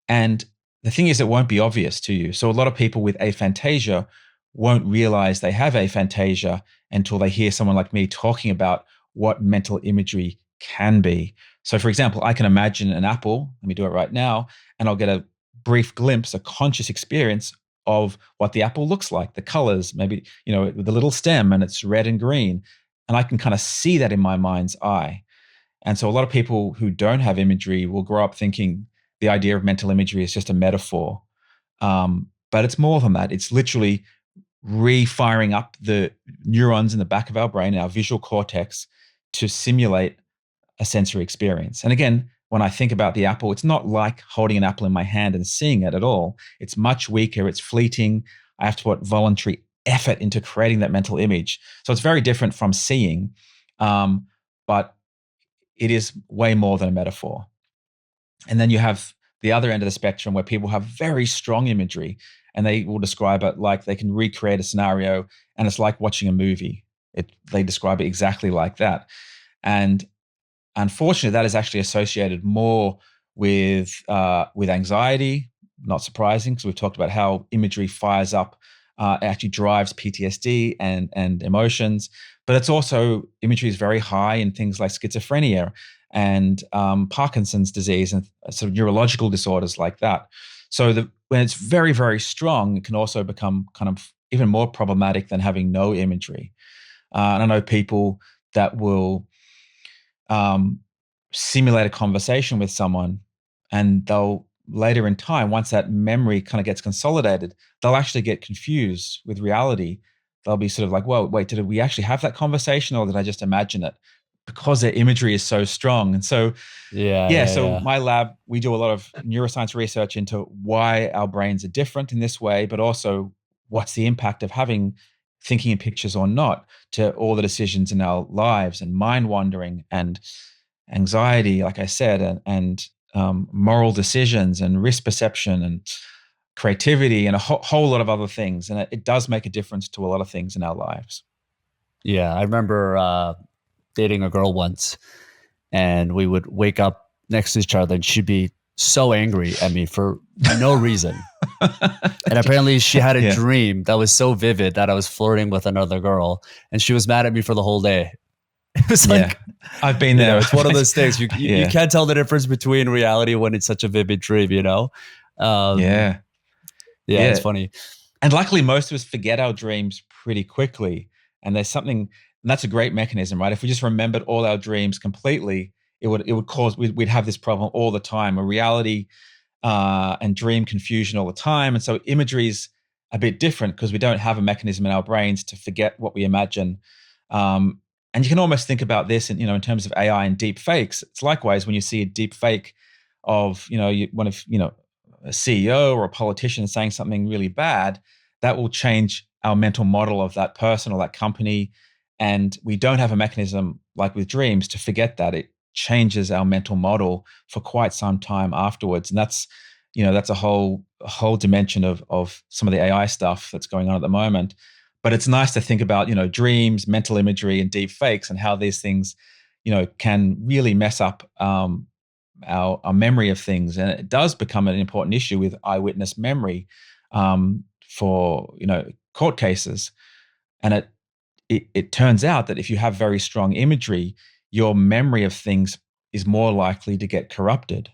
S2: And the thing is, it won't be obvious to you. So a lot of people with aphantasia won't realize they have aphantasia until they hear someone like me talking about what mental imagery can be. So, for example, I can imagine an apple. Let me do it right now, and I'll get a brief glimpse, a conscious experience of what the apple looks like, the colors, maybe, with the little stem and it's red and green. And I can kind of see that in my mind's eye. And so a lot of people who don't have imagery will grow up thinking the idea of mental imagery is just a metaphor. But it's more than that. It's literally refiring up the neurons in the back of our brain, our visual cortex, to simulate a sensory experience. And again, when I think about the apple, it's not like holding an apple in my hand and seeing it at all. It's much weaker, it's fleeting. I have to put voluntary effort into creating that mental image. So it's very different from seeing, but it is way more than a metaphor. And then you have the other end of the spectrum where people have very strong imagery and they will describe it like they can recreate a scenario and it's like watching a movie. They describe it exactly like that. And unfortunately, that is actually associated more with anxiety. Not surprising, because we've talked about how imagery fires up, actually drives PTSD and emotions. But it's also, imagery is very high in things like schizophrenia and Parkinson's disease and sort of neurological disorders like that. So when it's very, very strong, it can also become kind of even more problematic than having no imagery. And I know people that will simulate a conversation with someone, and they'll later in time, once that memory kind of gets consolidated, they'll actually get confused with reality. They'll be sort of like, "Whoa, wait, did we actually have that conversation, or did I just imagine it?" Because their imagery is so strong. And so,
S1: Yeah,
S2: yeah,
S1: yeah,
S2: so
S1: yeah.
S2: my lab, we do a lot of neuroscience research into why our brains are different in this way, but also what's the impact of having thinking in pictures or not to all the decisions in our lives, and mind wandering and anxiety, like I said, and moral decisions and risk perception and creativity and a whole lot of other things. And it does make a difference to a lot of things in our lives.
S1: Yeah, I remember dating a girl once, and we would wake up next to each other, and she'd be so angry at me for no reason. And apparently, she had a
S2: Yeah.
S1: dream that was so vivid that I was flirting with another girl, and she was mad at me for the whole day. It was
S2: Yeah.
S1: like,
S2: I've been there.
S1: it's one of those things. You
S2: Yeah.
S1: can't tell the difference between reality when it's such a vivid dream. Um,
S2: Yeah.
S1: yeah, it's
S2: Yeah.
S1: funny.
S2: And luckily, most of us forget our dreams pretty quickly. And there's something, and that's a great mechanism, right? If we just remembered all our dreams completely, it would cause, we'd have this problem all the time, a reality and dream confusion all the time. And so imagery is a bit different because we don't have a mechanism in our brains to forget what we imagine. Um, and you can almost think about this, in terms of AI and deep fakes. It's likewise when you see a deep fake of, one of, a CEO or a politician saying something really bad, that will change our mental model of that person or that company. And we don't have a mechanism like with dreams to forget that. It changes our mental model for quite some time afterwards. And that's a whole dimension of some of the AI stuff that's going on at the moment. But it's nice to think about, dreams, mental imagery, and deep fakes, and how these things, can really mess up our memory of things. And it does become an important issue with eyewitness memory for court cases. And it turns out that if you have very strong imagery, your memory of things is more likely to get corrupted.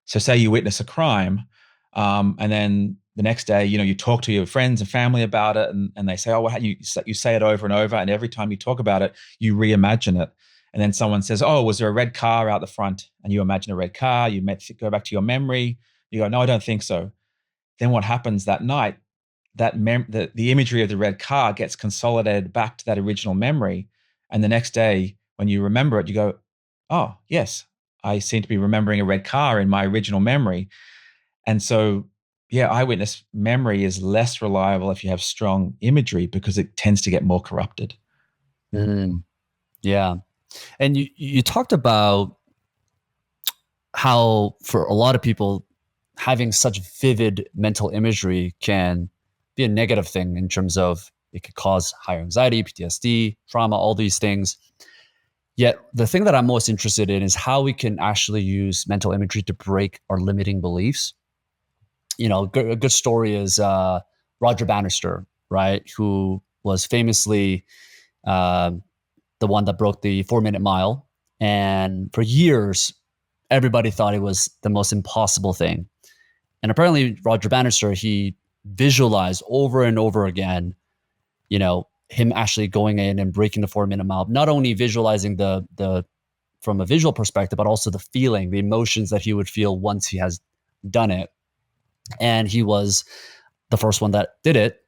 S2: So say you witness a crime, and then the next day, you talk to your friends and family about it, and they say, "Oh, well, you say it over and over, and every time you talk about it, you reimagine it." And then someone says, "Oh, was there a red car out the front?" And you imagine a red car. You go back to your memory. You go, "No, I don't think so." Then what happens that night? The imagery of the red car gets consolidated back to that original memory, and the next day, when you remember it, you go, "Oh, yes, I seem to be remembering a red car in my original memory." And so, yeah, eyewitness memory is less reliable if you have strong imagery because it tends to get more corrupted.
S1: Mm, yeah. And you talked about how for a lot of people having such vivid mental imagery can be a negative thing in terms of it could cause higher anxiety, PTSD, trauma, all these things. Yet the thing that I'm most interested in is how we can actually use mental imagery to break our limiting beliefs. A good story is Roger Bannister, right? Who was famously uh, the one that broke the 4 minute mile. And for years, everybody thought it was the most impossible thing. And apparently, Roger Bannister, he visualized over and over again, him actually going in and breaking the 4 minute mile, not only visualizing the from a visual perspective, but also the feeling, the emotions that he would feel once he has done it. And he was the first one that did it.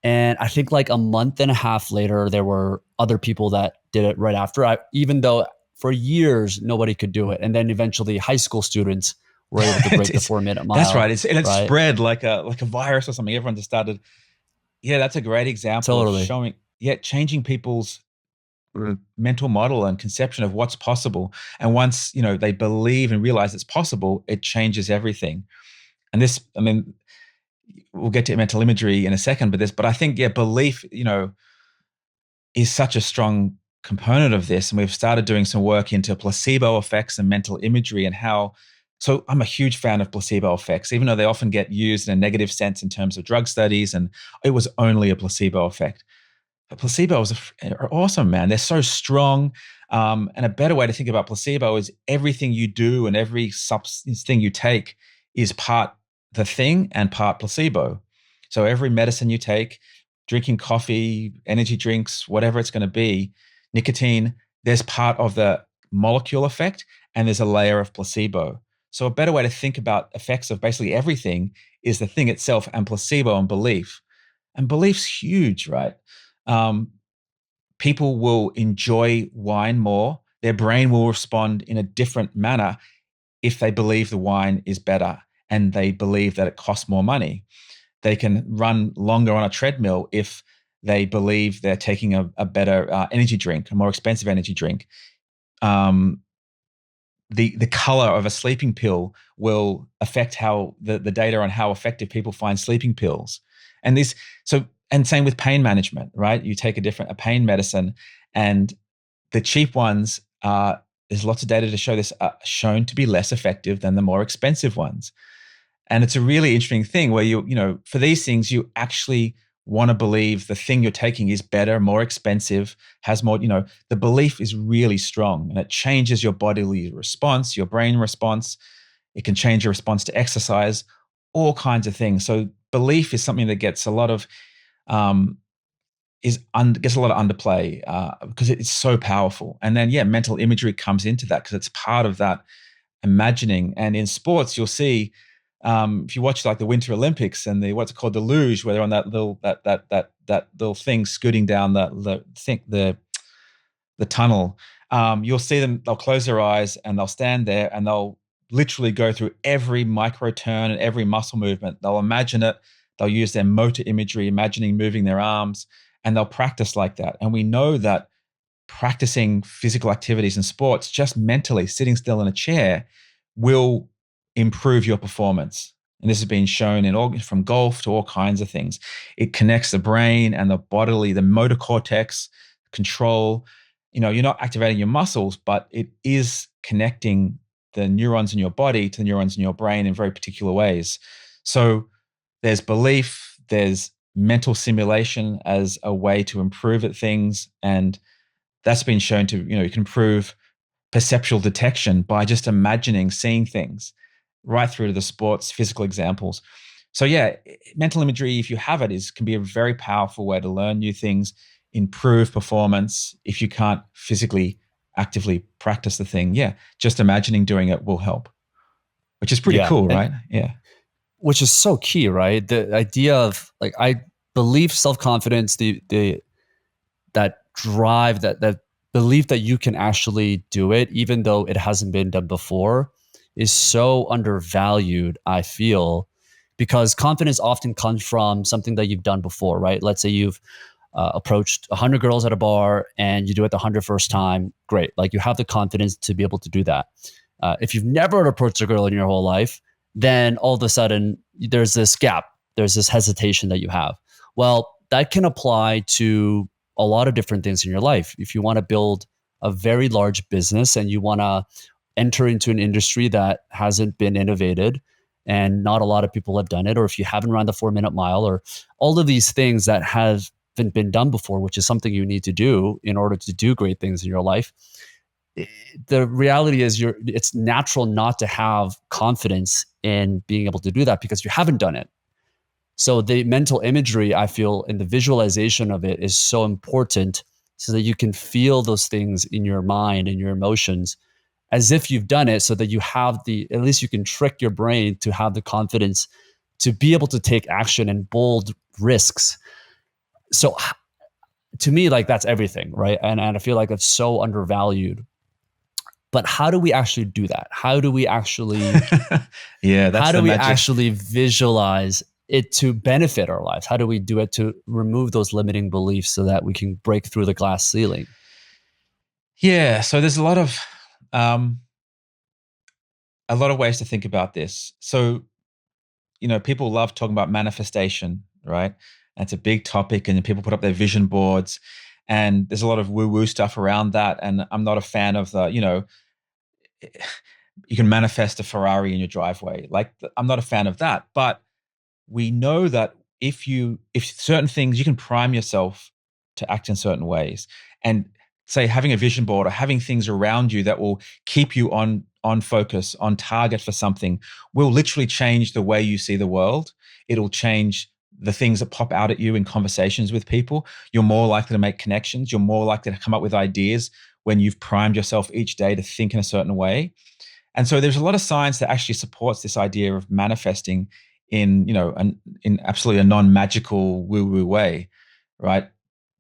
S1: And I think like a month and a half later, there were other people that did it right after. Even though for years nobody could do it, and then eventually high school students were able to break the
S2: it's
S1: 4 minute
S2: that's right.
S1: mile.
S2: It's
S1: Right?
S2: spread like a virus or something. Everyone just started. Yeah, that's a great example of
S1: Totally.
S2: showing, yeah, changing people's mental model and conception of what's possible. And once, they believe and realize it's possible, it changes everything. And this, I mean, we'll get to mental imagery in a second, but I think, yeah, belief, is such a strong component of this. And we've started doing some work into placebo effects and mental imagery and how. So I'm a huge fan of placebo effects, even though they often get used in a negative sense in terms of drug studies. And it was only a placebo effect. But placebos are awesome, man. They're so strong. And a better way to think about placebo is everything you do and every substance thing you take is part the thing and part placebo. So every medicine you take, drinking coffee, energy drinks, whatever it's going to be, nicotine, there's part of the molecule effect and there's a layer of placebo. So a better way to think about effects of basically everything is the thing itself and placebo and belief. And belief's huge, right? Um, People will enjoy wine more. Their brain will respond in a different manner if they believe the wine is better and they believe that it costs more money. They can run longer on a treadmill if they believe they're taking a better energy drink, a more expensive energy drink. Um, the color of a sleeping pill will affect how the data on how effective people find sleeping pills. And this so and same with pain management, right? You take a pain medicine, and the cheap ones are there's lots of data to show this are shown to be less effective than the more expensive ones. And it's a really interesting thing where for these things, you actually want to believe the thing you're taking is better, more expensive, has more, the belief is really strong and it changes your bodily response, your brain response. It can change your response to exercise, all kinds of things. So belief is something that gets a lot of, gets a lot of underplay because it's so powerful. And then, yeah, mental imagery comes into that because it's part of that imagining. And in sports, you'll see if you watch like the Winter Olympics and the what's it called, the luge, where they're on that little that little thing scooting down the tunnel. You'll see them. They'll close their eyes and they'll stand there and they'll literally go through every micro turn and every muscle movement. They'll imagine it. They'll use their motor imagery, imagining moving their arms, and they'll practice like that. And we know that practicing physical activities and sports, just mentally sitting still in a chair, will improve your performance. And this has been shown in all from golf to all kinds of things. It connects the brain and the motor cortex, control. You're not activating your muscles, but it is connecting the neurons in your body to the neurons in your brain in very particular ways. So there's belief, there's mental simulation as a way to improve at things. And that's been shown to, you can improve perceptual detection by just imagining, seeing things right through to the sports, physical examples. So yeah, mental imagery, if you have it, can be a very powerful way to learn new things, improve performance. If you can't physically actively practice the thing, yeah, just imagining doing it will help, which is pretty
S1: Yeah.
S2: cool,
S1: And
S2: right? Yeah.
S1: which is so key, right? The idea of like, I believe self-confidence, the that drive, that belief that you can actually do it, even though it hasn't been done before, is so undervalued, I feel, because confidence often comes from something that you've done before, right? Let's say you've approached 100 girls at a bar and you do it the 101st time. Great. Like you have the confidence to be able to do that. If you've never approached a girl in your whole life, then all of a sudden there's this gap, there's this hesitation that you have. Well, that can apply to a lot of different things in your life. If you want to build a very large business and you want to enter into an industry that hasn't been innovated and not a lot of people have done it, or if you haven't run the 4 minute mile, or all of these things that haven't been done before, which is something you need to do in order to do great things in your life. The reality is it's natural not to have confidence in being able to do that because you haven't done it. So the mental imagery, I feel, and the visualization of it is so important so that you can feel those things in your mind and your emotions as if you've done it, so that you have at least you can trick your brain to have the confidence to be able to take action and bold risks. So to me, like, that's everything, right? And I feel like it's so undervalued. But how do we actually do that?
S2: Yeah,
S1: How
S2: that's
S1: do
S2: the
S1: we
S2: magic.
S1: actually visualize it to benefit our lives? How do we do it to remove those limiting beliefs so that we can break through the glass ceiling?
S2: Yeah, so there's um, a lot of ways to think about this. So, people love talking about manifestation, right? That's a big topic, and people put up their vision boards, and there's a lot of woo-woo stuff around that. And I'm not a fan of you can manifest a Ferrari in your driveway. Like, I'm not a fan of that. But we know that if certain things, you can prime yourself to act in certain ways. And say having a vision board or having things around you that will keep you on focus, on target for something, will literally change the way you see the world. It'll change the things that pop out at you in conversations with people. You're more likely to make connections. You're more likely to come up with ideas when you've primed yourself each day to think in a certain way. And so there's a lot of science that actually supports this idea of manifesting in absolutely a non-magical woo-woo way, right?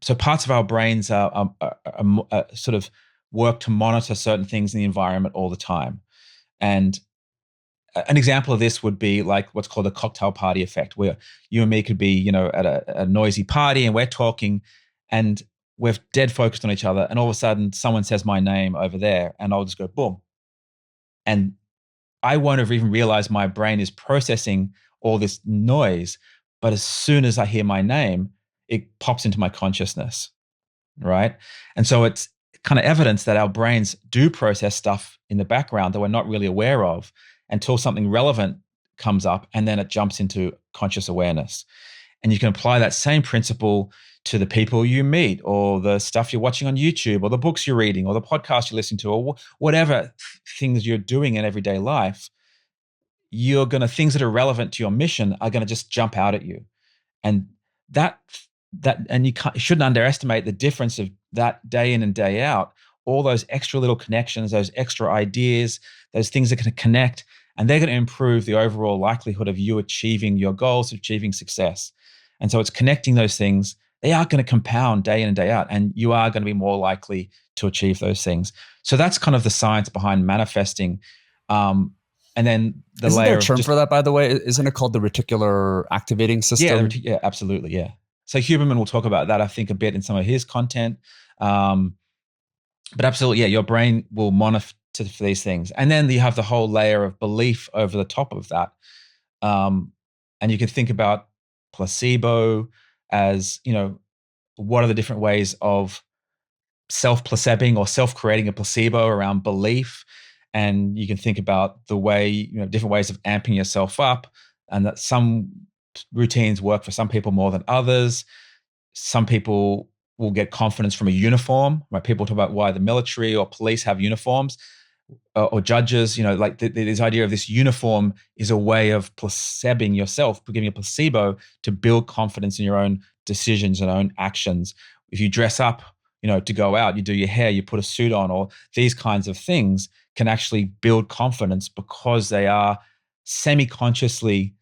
S2: So parts of our brains are sort of work to monitor certain things in the environment all the time. And an example of this would be like what's called a cocktail party effect, where you and me could be, at a noisy party and we're talking and we're dead focused on each other. And all of a sudden someone says my name over there and I'll just go boom. And I won't have even realized my brain is processing all this noise. But as soon as I hear my name, it pops into my consciousness, right? And so it's kind of evidence that our brains do process stuff in the background that we're not really aware of until something relevant comes up, and then it jumps into conscious awareness. And you can apply that same principle to the people you meet, or the stuff you're watching on YouTube, or the books you're reading, or the podcast you're listening to, or whatever things you're doing in everyday life. Things that are relevant to your mission are going to just jump out at you. And that and you shouldn't underestimate the difference of that day in and day out. All those extra little connections, those extra ideas, those things that can connect, and they're going to improve the overall likelihood of you achieving your goals, achieving success. And so it's connecting those things. They are going to compound day in and day out, and you are going to be more likely to achieve those things. So that's kind of the science behind manifesting. And then the
S1: Isn't there
S2: layer
S1: a
S2: of
S1: term
S2: just,
S1: for that, by the way? Isn't it called the reticular activating
S2: yeah,
S1: system?
S2: yeah, absolutely, yeah. So Huberman will talk about that, I think, a bit in some of his content. Um, but absolutely, yeah, your brain will monitor for these things, and then you have the whole layer of belief over the top of that. Um, and you can think about placebo as, what are the different ways of self-placebing or self-creating a placebo around belief. And you can think about the way, different ways of amping yourself up, and that some routines work for some people more than others. Some people will get confidence from a uniform, right? People talk about why the military or police have uniforms, or judges, like this idea of this uniform is a way of placebing yourself, giving a placebo to build confidence in your own decisions and own actions. If you dress up, to go out, you do your hair, you put a suit on, or these kinds of things can actually build confidence because they are semi-consciously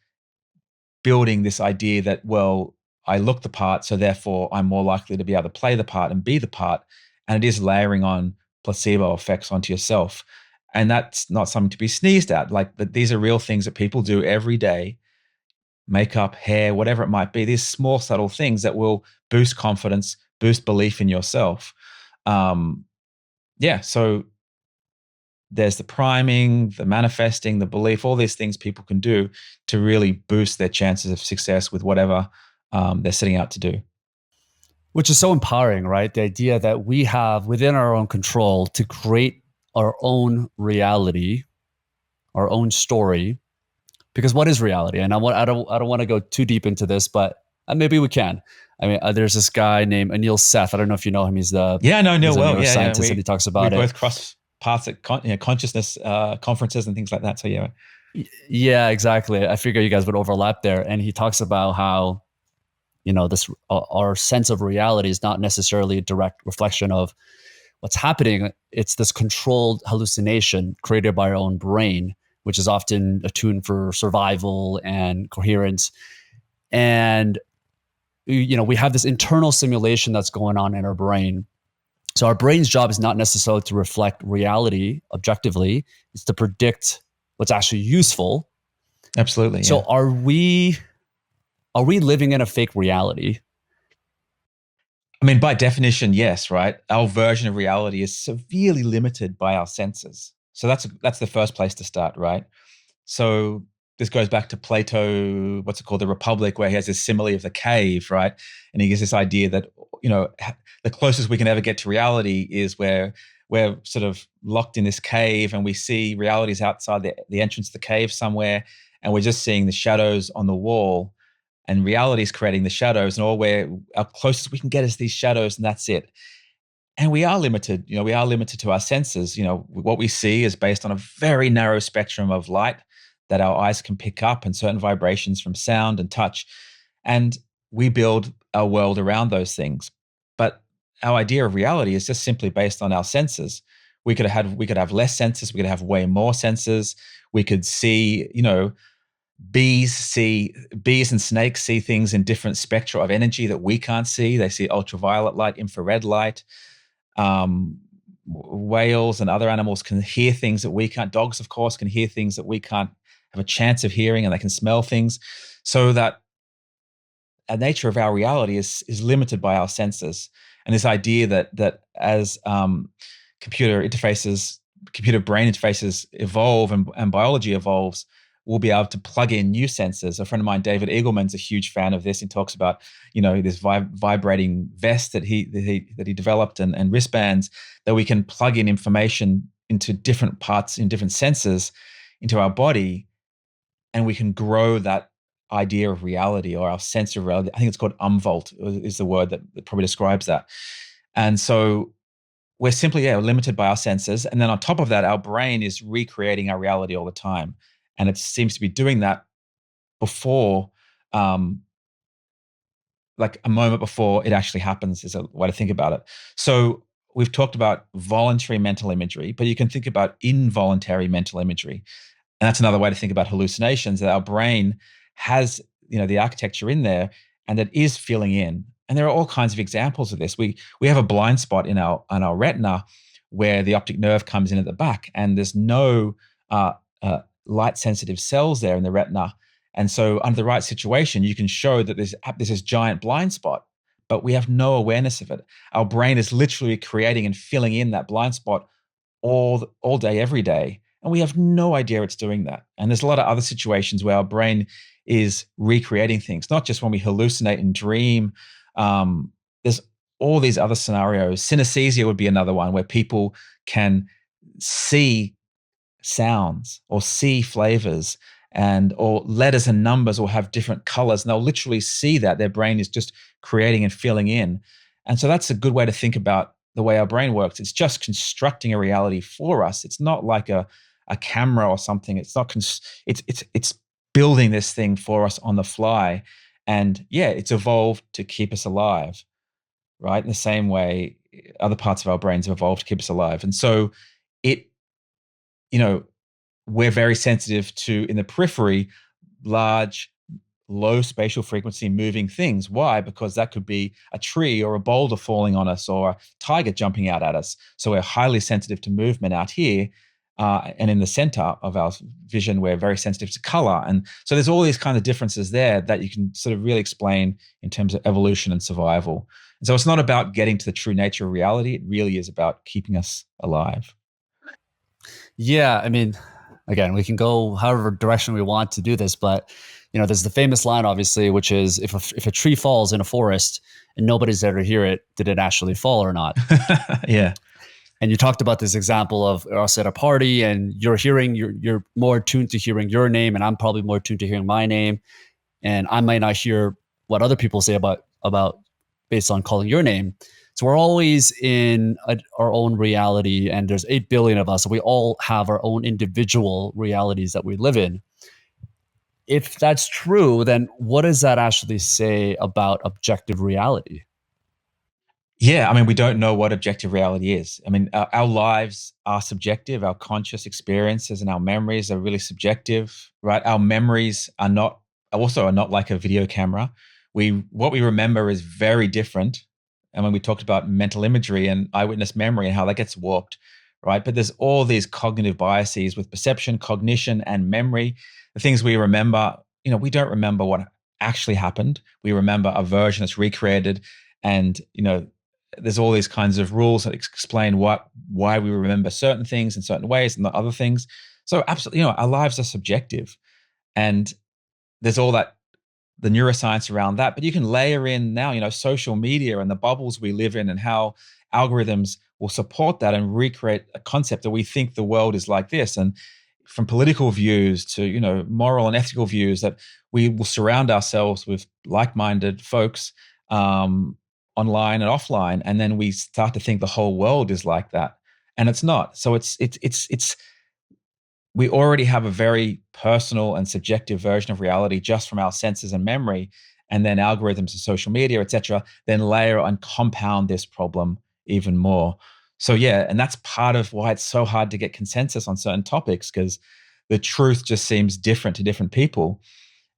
S2: building this idea that, well, I look the part, so therefore I'm more likely to be able to play the part and be the part. And it is layering on placebo effects onto yourself. And that's not something to be sneezed at. Like, these are real things that people do every day: makeup, hair, whatever it might be. These small, subtle things that will boost confidence, boost belief in yourself. Um, yeah. So there's the priming, the manifesting, the belief, all these things people can do to really boost their chances of success with whatever they're setting out to do.
S1: Which is so empowering, right? The idea that we have within our own control to create our own reality, our own story. Because what is reality? And I don't want to go too deep into this, but maybe we can. I mean, there's this guy named Anil Seth. I don't know if you know him.
S2: Yeah, I know
S1: He's
S2: Neil
S1: a
S2: well. Yeah, yeah.
S1: neuroscientist, and
S2: We
S1: he talks
S2: we
S1: about it.
S2: both cross paths at consciousness conferences and things like that. So yeah.
S1: Yeah, exactly. I figure you guys would overlap there. And he talks about how, this our sense of reality is not necessarily a direct reflection of what's happening, it's this controlled hallucination created by our own brain, which is often attuned for survival and coherence. And we have this internal simulation that's going on in our brain. So our brain's job is not necessarily to reflect reality objectively, it's to predict what's actually useful.
S2: Absolutely,
S1: So
S2: yeah.
S1: are we living in a fake reality?
S2: I mean, by definition, yes, right? Our version of reality is severely limited by our senses. So that's the first place to start, right? So this goes back to Plato, what's it called, the Republic, where he has this simile of the cave, right? And he gives this idea that, the closest we can ever get to reality is where we're sort of locked in this cave and we see realities outside the entrance of the cave somewhere, and we're just seeing the shadows on the wall, and reality is creating the shadows, and our closest we can get is these shadows, and that's it. And we are limited, we are limited to our senses. What we see is based on a very narrow spectrum of light that our eyes can pick up, and certain vibrations from sound and touch. And we build our world around those things. But our idea of reality is just simply based on our senses. We could have less senses, we could have way more senses. We could see, bees and snakes see things in different spectra of energy that we can't see. They see ultraviolet light, infrared light. Whales and other animals can hear things that we can't. Dogs, of course, can hear things that we can't have a chance of hearing, and they can smell things. So that a nature of our reality is limited by our senses. And this idea that as computer brain interfaces evolve, and biology evolves, we'll be able to plug in new sensors. A friend of mine, David Eagleman's a huge fan of this. He talks about, this vibrating vest that he developed, and wristbands that we can plug in information into different parts, in different sensors into our body, and we can grow that idea of reality, or our sense of reality. I think it's called umvolt is the word that probably describes that. And so we're simply, limited by our senses. And then on top of that, our brain is recreating our reality all the time. And it seems to be doing that before, um, like a moment before it actually happens, is a way to think about it. So we've talked about voluntary mental imagery, but you can think about involuntary mental imagery. And that's another way to think about hallucinations, that our brain has, the architecture in there, and that is filling in. And there are all kinds of examples of this. We have a blind spot in our retina where the optic nerve comes in at the back, and there's no light sensitive cells there in the retina. And so under the right situation, you can show that there's this giant blind spot, but we have no awareness of it. Our brain is literally creating and filling in that blind spot all day, every day. And we have no idea it's doing that. And there's a lot of other situations where our brain is recreating things, not just when we hallucinate and dream. There's all these other scenarios. Synesthesia would be another one, where people can see sounds or see flavors, or letters and numbers, or have different colors, and they'll literally see that their brain is just creating and filling in. And so that's a good way to think about the way our brain works. It's just constructing a reality for us. It's not like a camera or something. It's not it's building this thing for us on the fly. And yeah, it's evolved to keep us alive, right? In the same way other parts of our brains have evolved to keep us alive. And so it you know we're very sensitive to, in the periphery, large, low spatial frequency moving things. Why? Because that could be a tree or a boulder falling on us, or a tiger jumping out at us. So we're highly sensitive to movement out here. And in the center of our vision, we're very sensitive to color. And so there's all these kind of differences there that you can sort of really explain in terms of evolution and survival. And so it's not about getting to the true nature of reality. It really is about keeping us alive.
S1: Yeah, I mean, again, we can go however direction we want to do this, but there's the famous line, obviously, which is if a tree falls in a forest and nobody's there to hear it, did it actually fall or not?
S2: Yeah.
S1: And you talked about this example of us at a party, and you're more tuned to hearing your name, and I'm probably more tuned to hearing my name, and I might not hear what other people say about based on calling your name. So we're always in our own reality, and there's 8 billion of us. So we all have our own individual realities that we live in. If that's true, then what does that actually say about objective reality?
S2: Yeah, I mean, we don't know what objective reality is. I mean, our lives are subjective. Our conscious experiences and our memories are really subjective, right? Our memories are not like a video camera. What we remember is very different. And when we talked about mental imagery and eyewitness memory and how that gets warped, right? But there's all these cognitive biases with perception, cognition, and memory. The things we remember, we don't remember what actually happened. We remember a version that's recreated, and there's all these kinds of rules that explain why we remember certain things in certain ways and not other things. So absolutely, our lives are subjective, and there's all that the neuroscience around that. But you can layer in now, social media and the bubbles we live in, and how algorithms will support that and recreate a concept that we think the world is like this. And from political views to moral and ethical views, that we will surround ourselves with like-minded folks, online and offline, and then we start to think the whole world is like that, and it's not. So it's we already have a very personal and subjective version of reality just from our senses and memory, and then algorithms and social media, etc., then layer and compound this problem even more. So yeah, and that's part of why it's so hard to get consensus on certain topics, because the truth just seems different to different people.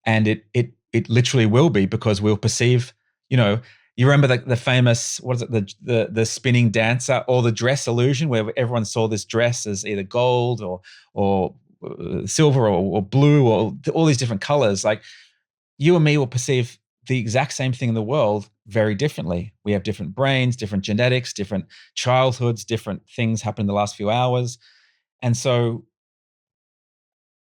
S2: And it literally will be, because we'll perceive, you know, you remember the famous, what is it, the spinning dancer, or the dress illusion, where everyone saw this dress as either gold or silver or blue, or all these different colors. Like, you and me will perceive the exact same thing in the world very differently. We have different brains, different genetics, different childhoods, different things happen in the last few hours. And so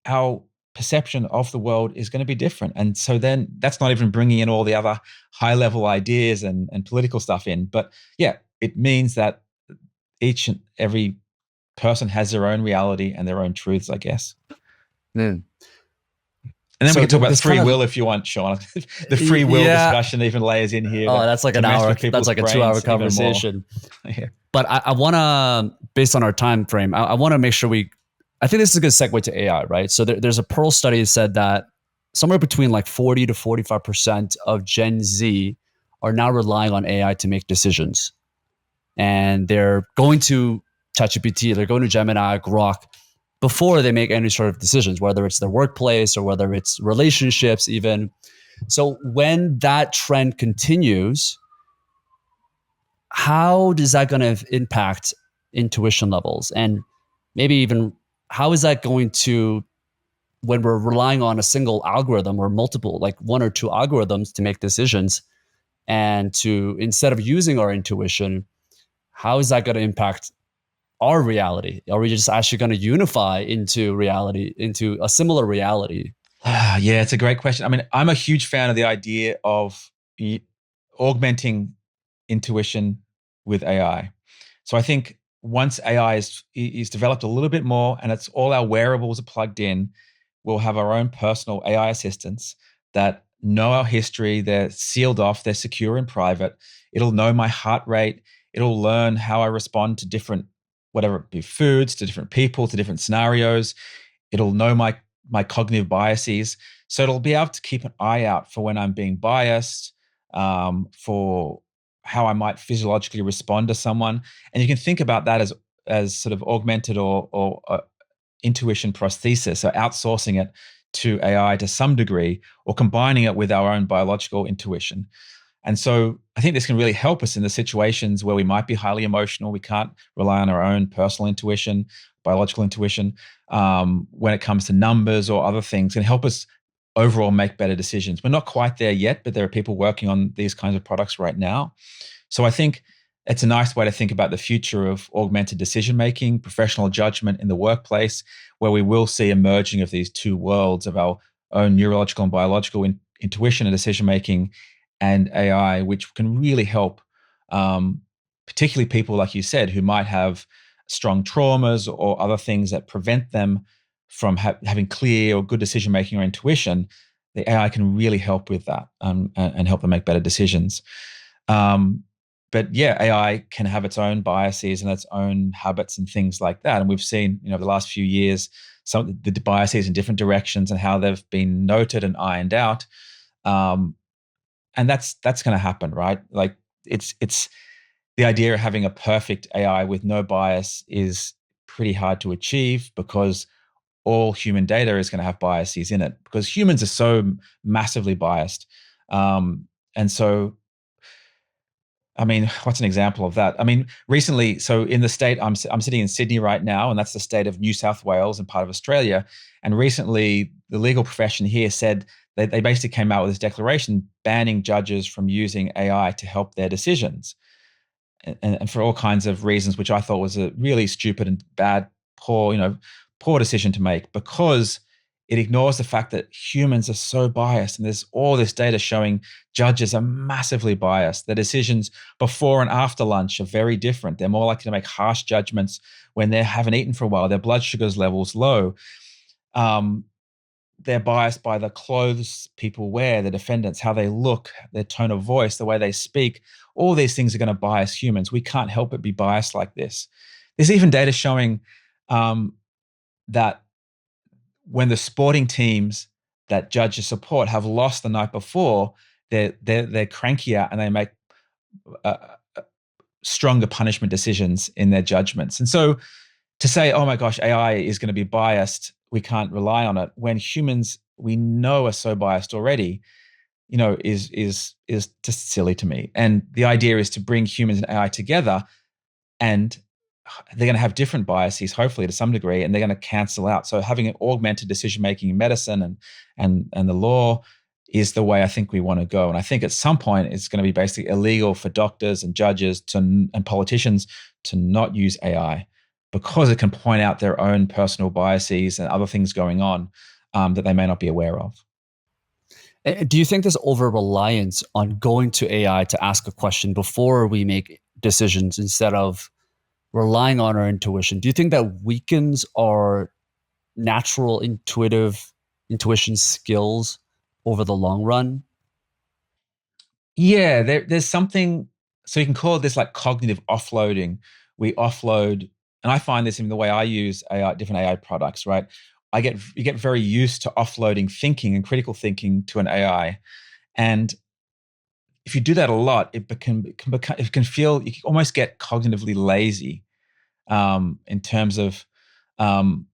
S2: our perception of the world is going to be different. And so then that's not even bringing in all the other high level ideas and political stuff in. But yeah, it means that each and every person has their own reality and their own truths, I guess.
S1: Mm.
S2: And then we
S1: So
S2: can talk about
S1: this
S2: free
S1: kind of
S2: will if you want, Sean. The free will
S1: yeah.
S2: discussion even layers in here
S1: Oh, that's like
S2: to
S1: an
S2: mess
S1: hour.
S2: with
S1: That's
S2: people's
S1: like a 2 hour
S2: brains even more.
S1: conversation.
S2: Yeah.
S1: But I want to, based on our time frame, I want to make sure I think this is a good segue to AI, right? So there's a Pearl study that said that somewhere between like 40 to 45% of Gen Z are now relying on AI to make decisions. And they're going to ChatGPT, they're going to Gemini, Grok, before they make any sort of decisions, whether it's their workplace or whether it's relationships, even. So when that trend continues, how is that going to impact intuition levels? And maybe even how is that going to, when we're relying on a single algorithm or multiple, like one or two algorithms to make decisions, and to, instead of using our intuition, how is that going to impact our reality? Are we just actually going to unify into reality, into a similar reality?
S2: Yeah, it's a great question. I mean, I'm a huge fan of the idea of augmenting intuition with AI. So I think once AI is developed a little bit more, and it's all our wearables are plugged in, we'll have our own personal AI assistants that know our history. They're sealed off, they're secure and private. It'll know my heart rate. It'll learn how I respond to different, whatever it be, foods, to different people, to different scenarios. It'll know my cognitive biases. So it'll be able to keep an eye out for when I'm being biased, for how I might physiologically respond to someone. And you can think about that as sort of augmented or intuition prosthesis, so outsourcing it to AI to some degree, or combining it with our own biological intuition. And so I think this can really help us in the situations where we might be highly emotional. We can't rely on our own personal intuition, biological intuition, when it comes to numbers or other things, and help us overall make better decisions. We're not quite there yet, but there are people working on these kinds of products right now. So I think it's a nice way to think about the future of augmented decision making, professional judgment in the workplace, where we will see emerging of these two worlds of our own neurological and biological intuition and decision making, and AI, which can really help, particularly people, like you said, who might have strong traumas or other things that prevent them from having clear or good decision making or intuition. The AI can really help with that, and help them make better decisions. Um, but yeah, AI can have its own biases and its own habits and things like that. And we've seen, the last few years, some of the biases in different directions and how they've been noted and ironed out. Um, and that's going to happen, right? Like, it's the idea of having a perfect AI with no bias is pretty hard to achieve because all human data is going to have biases in it because humans are so massively biased. And so, I mean, what's an example of that? I mean, recently, so in the state, I'm sitting in Sydney right now, and that's the state of New South Wales and part of Australia. And recently, the legal profession here said they basically came out with this declaration banning judges from using AI to help their decisions and for all kinds of reasons, which I thought was a really stupid and bad, poor, poor decision to make because it ignores the fact that humans are so biased. And there's all this data showing judges are massively biased. Their decisions before and after lunch are very different. They're more likely to make harsh judgments when they haven't eaten for a while, their blood sugars levels low. Um, they're biased by the clothes people wear, the defendants, how they look, their tone of voice, the way they speak. All these things are going to bias humans. We can't help but be biased like this. There's even data showing that when the sporting teams that judges support have lost the night before, they're crankier and they make uh, stronger punishment decisions in their judgments. And so to say, oh my gosh, AI is going to be biased, we can't rely on it, when humans we know are so biased already, is just silly to me. And the idea is to bring humans and AI together, and they're going to have different biases, hopefully to some degree, and they're going to cancel out. So having an augmented decision making in medicine and the law is the way I think we want to go. And I think at some point it's going to be basically illegal for doctors and judges and politicians to not use AI because it can point out their own personal biases and other things going on that they may not be aware of.
S1: Do you think this over reliance on going to AI to ask a question before we make decisions instead of relying on our intuition, do you think that weakens our natural intuition skills over the long run?
S2: Yeah, there's something. So you can call this like cognitive offloading. We offload, and I find this in the way I use AI, different AI products. Right, you get very used to offloading thinking and critical thinking to an AI, and if you do that a lot, it can feel you can almost get cognitively lazy in terms of um,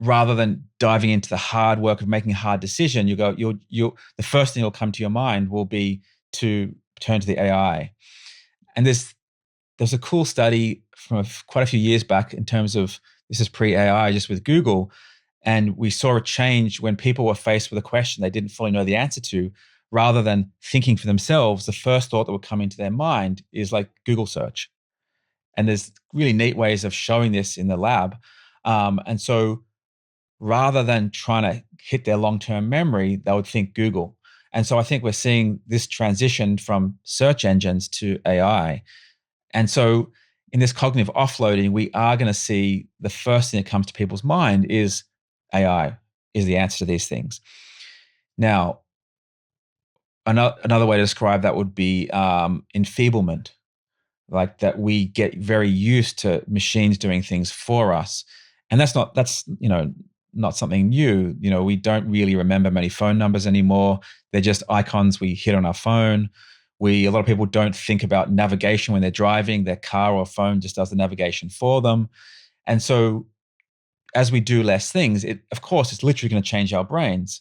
S2: rather than diving into the hard work of making a hard decision, you'll the first thing that'll come to your mind will be to turn to the AI. And there's a cool study from quite a few years back in terms of this is pre-AI, just with Google, and we saw a change when people were faced with a question they didn't fully know the answer to. Rather than thinking for themselves, the first thought that would come into their mind is like Google search. And there's really neat ways of showing this in the lab. And so rather than trying to hit their long-term memory, they would think Google. And so I think we're seeing this transition from search engines to AI. And so in this cognitive offloading, we are going to see the first thing that comes to people's mind is AI is the answer to these things. Now, another way to describe that would be enfeeblement, like that we get very used to machines doing things for us. And that's not something new. We don't really remember many phone numbers anymore. They're just icons we hit on our phone. A lot of people don't think about navigation when they're driving. Their car or phone just does the navigation for them. And so as we do less things, of course, it's literally going to change our brains.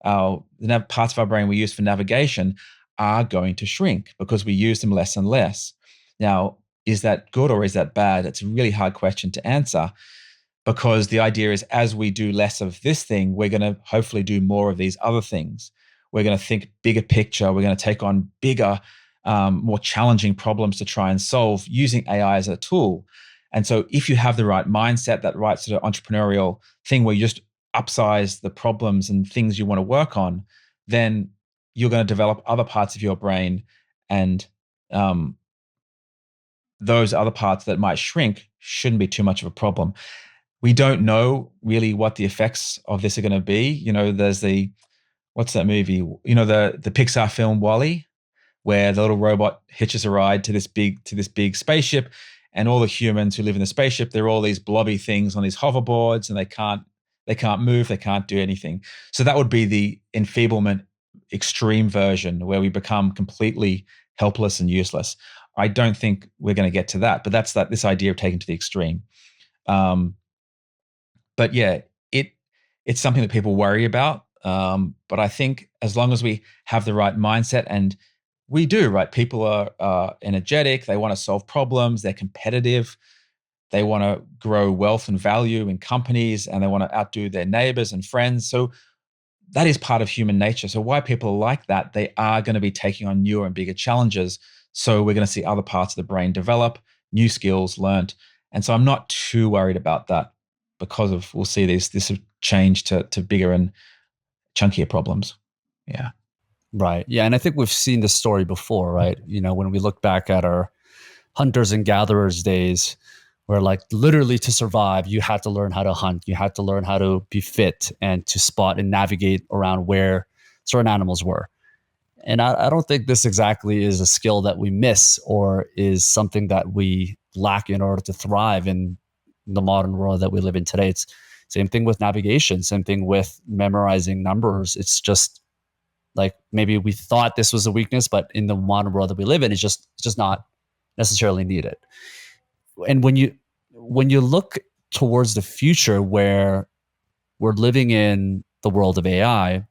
S2: The parts of our brain we use for navigation are going to shrink because we use them less and less. Now, is that good or is that bad? It's a really hard question to answer because the idea is as we do less of this thing, we're going to hopefully do more of these other things. We're going to think bigger picture. We're going to take on bigger, more challenging problems to try and solve using AI as a tool. And so if you have the right mindset, that right sort of entrepreneurial thing where you just upsize the problems and things you want to work on, then you're going to develop other parts of your brain, and those other parts that might shrink shouldn't be too much of a problem. We don't know really what the effects of this are going to be. There's what's that movie? The Pixar film WALL-E, where the little robot hitches a ride to this big spaceship, and all the humans who live in the spaceship, they're all these blobby things on these hoverboards, and they can't move, they can't do anything. So that would be the enfeeblement extreme version, where we become completely helpless and useless. I don't think we're going to get to that, but that's this idea of taking to the extreme. Um, but yeah, it it's something that people worry about. But I think as long as we have the right mindset, and we do, right? People are energetic. They want to solve problems. They're competitive. They want to grow wealth and value in companies, and they want to outdo their neighbors and friends. So that is part of human nature. So why people are like that, they are going to be taking on newer and bigger challenges. So we're going to see other parts of the brain develop, new skills learned. And so I'm not too worried about that because of we'll see this change to bigger and chunkier problems. Yeah.
S1: Right. Yeah. And I think we've seen this story before, right? When we look back at our hunters and gatherers days, where like literally to survive, you had to learn how to hunt, you had to learn how to be fit and to spot and navigate around where certain animals were. And I don't think this exactly is a skill that we miss or is something that we lack in order to thrive in the modern world that we live in today. It's same thing with navigation, same thing with memorizing numbers. It's just like maybe we thought this was a weakness, but in the modern world that we live in, it's just not necessarily needed. And when you look towards the future where we're living in the world of AI,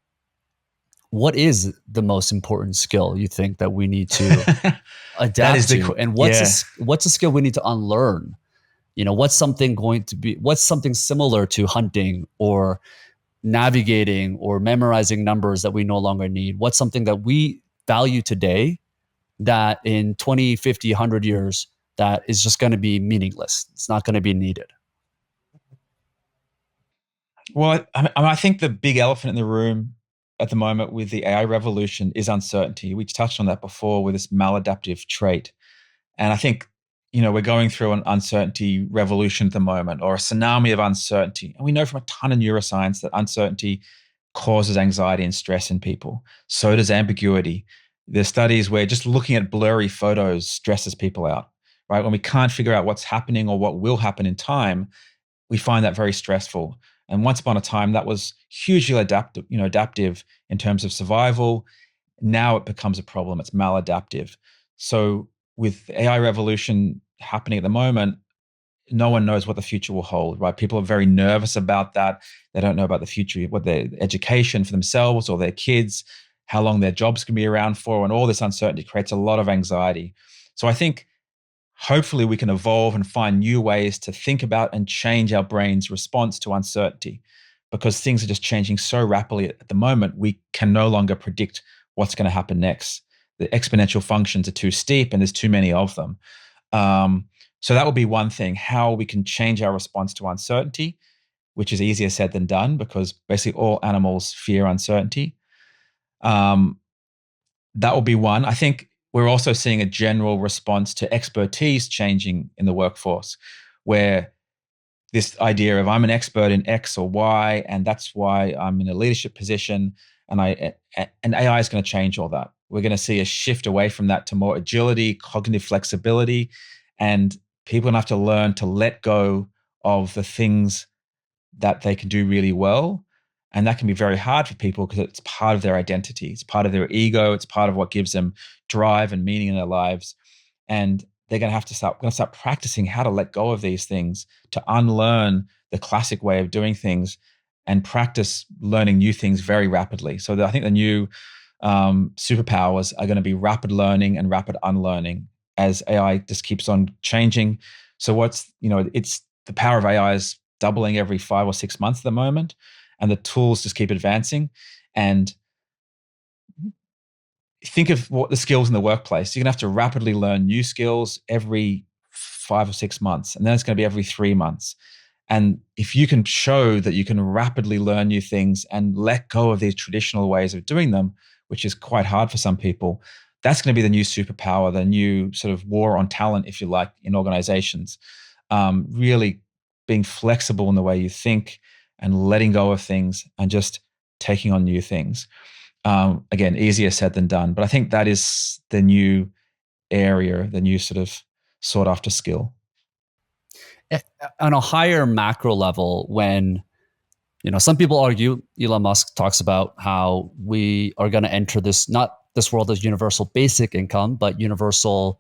S1: what is the most important skill you think that we need to
S2: That
S1: adapt
S2: is
S1: to, and
S2: yeah.
S1: what's a skill we need to unlearn? What's something similar to hunting or navigating or memorizing numbers that we no longer need? What's something that we value today that in 20, 50, 100 years that is just going to be meaningless? It's not going to be needed.
S2: Well, I think the big elephant in the room at the moment with the AI revolution is uncertainty. We touched on that before with this maladaptive trait. And I think, we're going through an uncertainty revolution at the moment, or a tsunami of uncertainty. And we know from a ton of neuroscience that uncertainty causes anxiety and stress in people. So does ambiguity. There's studies where just looking at blurry photos stresses people out, right? When we can't figure out what's happening or what will happen in time, we find that very stressful. And once upon a time, that was hugely adaptive in terms of survival. Now it becomes a problem. It's maladaptive. So with AI revolution happening at the moment, no one knows what the future will hold, right? People are very nervous about that. They don't know about the future, what their education for themselves or their kids, how long their jobs can be around for, and all this uncertainty creates a lot of anxiety. So I think hopefully we can evolve and find new ways to think about and change our brain's response to uncertainty, because things are just changing so rapidly at the moment. We can no longer predict what's going to happen next. The exponential functions are too steep and there's too many of them. So that would be one thing, how we can change our response to uncertainty, which is easier said than done because basically all animals fear uncertainty. Um, that will be one. I think we're also seeing a general response to expertise changing in the workforce, where this idea of I'm an expert in X or Y, and that's why I'm in a leadership position, and AI is going to change all that. We're going to see a shift away from that to more agility, cognitive flexibility, and people have to learn to let go of the things that they can do really well. And that can be very hard for people because it's part of their identity. It's part of their ego. It's part of what gives them drive and meaning in their lives. And they're going to have to start practicing how to let go of these things, to unlearn the classic way of doing things and practice learning new things very rapidly. So I think the new superpowers are going to be rapid learning and rapid unlearning as AI just keeps on changing. So it's the power of AI is doubling every 5 or 6 months at the moment, and the tools just keep advancing. And think of what the skills in the workplace. You're going to have to rapidly learn new skills every 5 or 6 months, and then it's going to be every 3 months. And if you can show that you can rapidly learn new things and let go of these traditional ways of doing them, which is quite hard for some people, that's going to be the new superpower, the new sort of war on talent, if you like, in organizations. Really being flexible in the way you think and letting go of things and just taking on new things. Again, easier said than done, but I think that is the new area, the new sort of sought after skill.
S1: Eh, On a higher macro level, when some people argue, Elon Musk talks about how we are going to enter this, not this world of universal basic income, but universal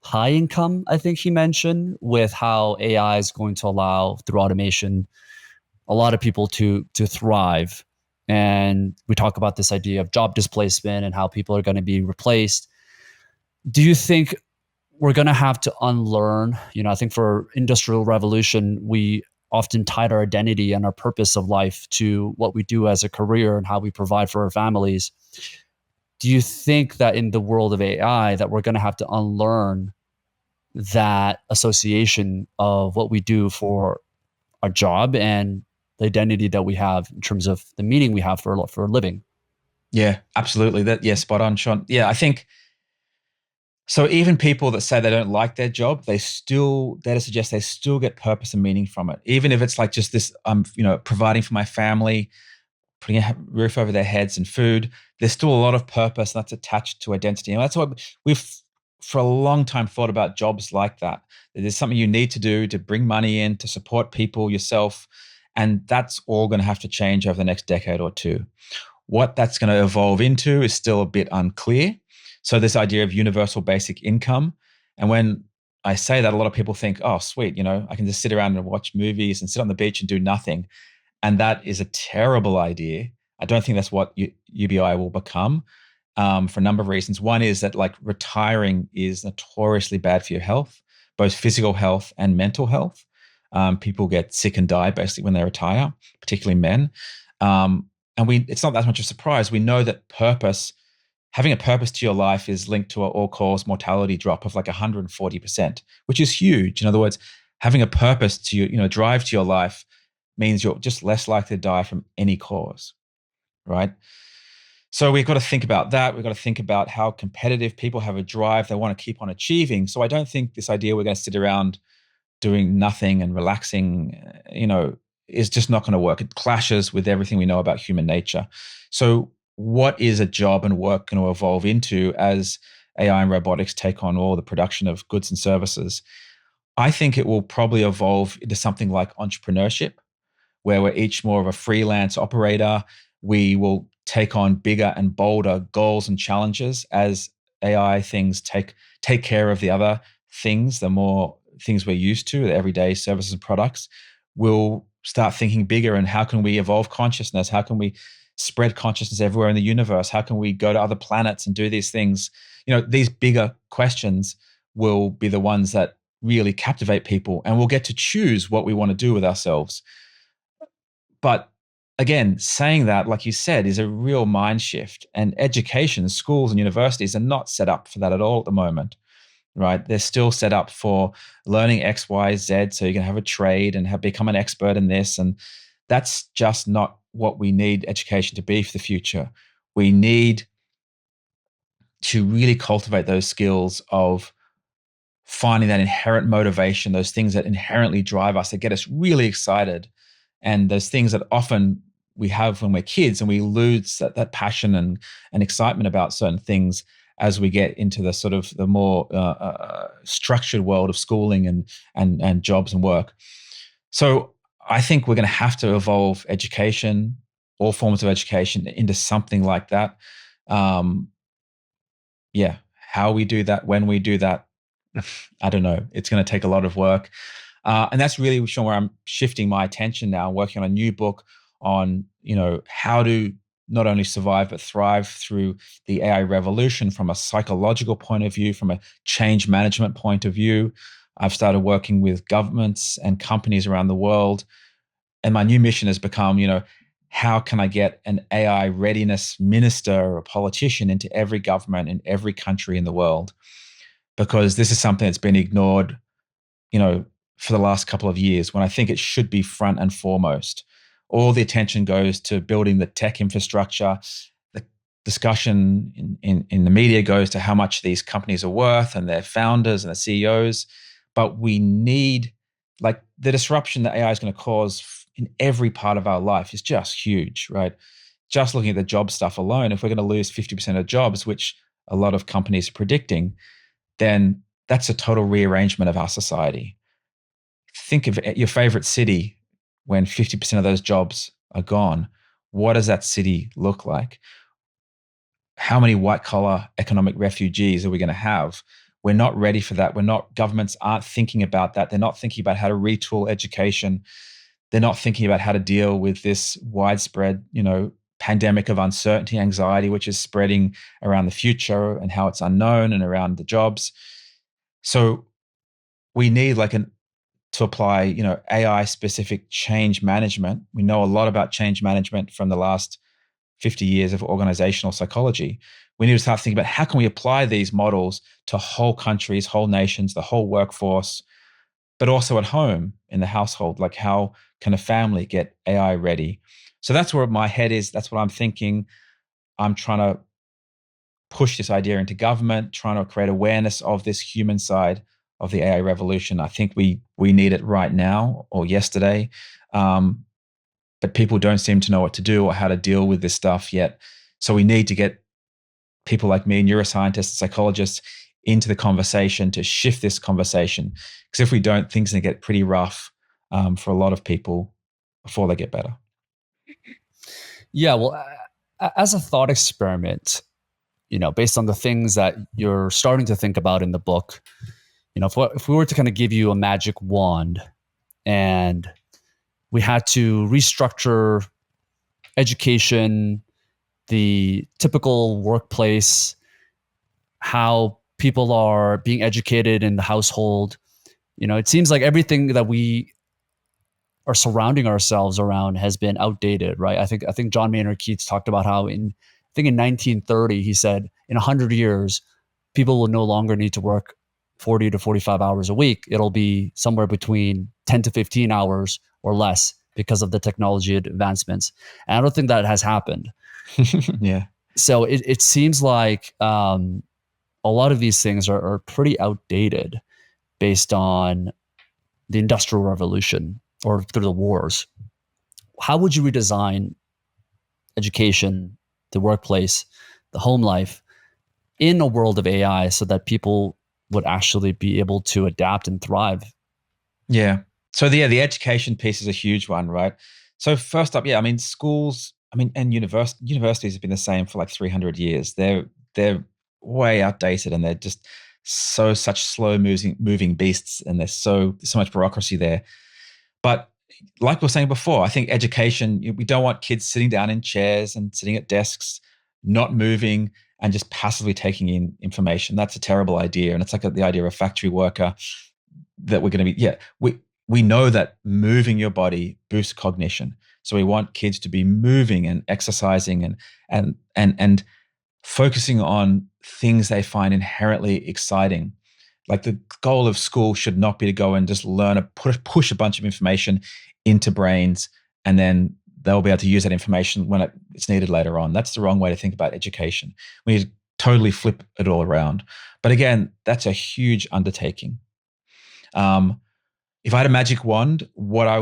S1: high income, I think he mentioned, with how AI is going to allow through automation a lot of people to thrive. And we talk about this idea of job displacement and how people are going to be replaced. Do you think we're going to have to unlearn? I think for industrial revolution, we often tied our identity and our purpose of life to what we do as a career and how we provide for our families. Do you think that in the world of AI that we're going to have to unlearn that association of what we do for our job and the identity that we have in terms of the meaning we have for a living?
S2: Yeah, absolutely. Yeah, spot on, Sean. Yeah, I think so. Even people that say they don't like their job, they still data suggests they still get purpose and meaning from it. Even if it's like just this, providing for my family, putting a roof over their heads and food, there's still a lot of purpose that's attached to identity. And that's what we've for a long time thought about jobs like that. There's something you need to do to bring money in, to support people, yourself. And that's all going to have to change over the next decade or two. What that's going to evolve into is still a bit unclear. So this idea of universal basic income. And when I say that, a lot of people think, oh, sweet, I can just sit around and watch movies and sit on the beach and do nothing. And that is a terrible idea. I don't think that's what UBI will become, for a number of reasons. One is that like retiring is notoriously bad for your health, both physical health and mental health. People get sick and die basically when they retire, particularly men. And it's not that much of a surprise. We know that having a purpose to your life is linked to an all-cause mortality drop of like 140%, which is huge. In other words, having a purpose to drive to your life means you're just less likely to die from any cause, right? So we've got to think about that. We've got to think about how competitive people have a drive they want to keep on achieving. So I don't think this idea we're going to sit around doing nothing and relaxing, is just not going to work. It clashes with everything we know about human nature. So what is a job and work going to evolve into as AI and robotics take on all the production of goods and services? I think it will probably evolve into something like entrepreneurship, where we're each more of a freelance operator. We will take on bigger and bolder goals and challenges as AI things take care of the other things, the more things we're used to, the everyday services and products. We'll start thinking bigger, and how can we evolve consciousness? How can we spread consciousness everywhere in the universe? How can we go to other planets and do these things? These bigger questions will be the ones that really captivate people, and we'll get to choose what we want to do with ourselves. But again, saying that, like you said, is a real mind shift. And education, schools and universities are not set up for that at all at the moment, right? They're still set up for learning X, Y, Z, so you can have a trade and become an expert in this. And that's just not what we need education to be for the future. We need to really cultivate those skills of finding that inherent motivation, those things that inherently drive us, that get us really excited, and those things that often we have when we're kids, and we lose that passion and excitement about certain things as we get into the sort of the more structured world of schooling and jobs and work. So I think we're going to have to evolve education, all forms of education, into something like that. Um, yeah, how we do that, when we do that, I don't know. It's going to take a lot of work. And that's really, Sean, where I'm shifting my attention now, working on a new book on, how to not only survive, but thrive through the AI revolution from a psychological point of view, from a change management point of view. I've started working with governments and companies around the world. And my new mission has become, how can I get an AI readiness minister or a politician into every government in every country in the world? Because this is something that's been ignored, for the last couple of years, when I think it should be front and foremost. All the attention goes to building the tech infrastructure. The discussion in the media goes to how much these companies are worth and their founders and the CEOs. But we need, like, the disruption that AI is going to cause in every part of our life is just huge, right? Just looking at the job stuff alone, if we're going to lose 50% of jobs, which a lot of companies are predicting, then that's a total rearrangement of our society. Think of your favorite city when 50% of those jobs are gone. What does that city look like? how many white collar economic refugees are we going to have? We're not ready for that. Governments aren't thinking about that. They're not thinking about how to retool education. They're not thinking about how to deal with this widespread, pandemic of uncertainty, anxiety, which is spreading around the future and how it's unknown and around the jobs. So we need to apply, AI specific change management. We know a lot about change management from the last 50 years of organizational psychology. We need to start thinking about how can we apply these models to whole countries, whole nations, the whole workforce, but also at home in the household. Like, how can a family get AI ready? So that's where my head is. That's what I'm thinking. I'm trying to push this idea into government, trying to create awareness of this human side of the AI revolution. I think we need it right now or yesterday. But people don't seem to know what to do or how to deal with this stuff yet. So we need to get people like me, neuroscientists, psychologists, into the conversation to shift this conversation. Because if we don't, things are going to get pretty rough for a lot of people before they get better.
S1: Yeah, well, as a thought experiment, based on the things that you're starting to think about in the book, if we were to kind of give you a magic wand and we had to restructure education, the typical workplace, how people are being educated in the household, it seems like everything that we are surrounding ourselves around has been outdated, right? I think John Maynard Keynes talked about how in 1930 he said in 100 years people will no longer need to work 40 to 45 hours a week. It'll be somewhere between 10 to 15 hours or less because of the technology advancements. And I don't think that has happened.
S2: Yeah.
S1: So it seems like a lot of these things are pretty outdated based on the Industrial Revolution or through the wars. How would you redesign education, the workplace, the home life in a world of AI so that people would actually be able to adapt and thrive?
S2: Yeah. So the education piece is a huge one, right? So first up, yeah, I mean, schools, and universities have been the same for like 300 years. They're way outdated, and they're just such slow moving beasts, and there's so much bureaucracy there. But like we were saying before, I think education, we don't want kids sitting down in chairs and sitting at desks, not moving and just passively taking in information. That's a terrible idea. And it's like the idea of a factory worker that we're going to be, yeah, we know that moving your body boosts cognition. So we want kids to be moving and exercising and focusing on things they find inherently exciting. Like, the goal of school should not be to go and just push a bunch of information into brains, and then they'll be able to use that information when it's needed later on. That's the wrong way to think about education. We need to totally flip it all around. But again, that's a huge undertaking. If I had a magic wand, what I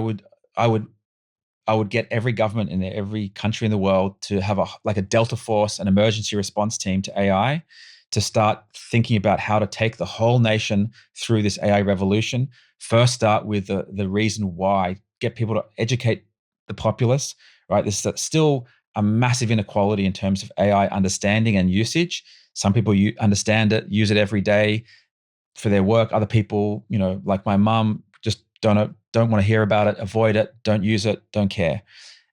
S2: would get every government in every country in the world to have a Delta Force, an emergency response team to AI, to start thinking about how to take the whole nation through this AI revolution. First, start with the reason why, get people to educate the populace, right? There's still a massive inequality in terms of AI understanding and usage. Some people understand it, use it every day for their work. Other people, like my mum, just don't want to hear about it, avoid it, don't use it, don't care.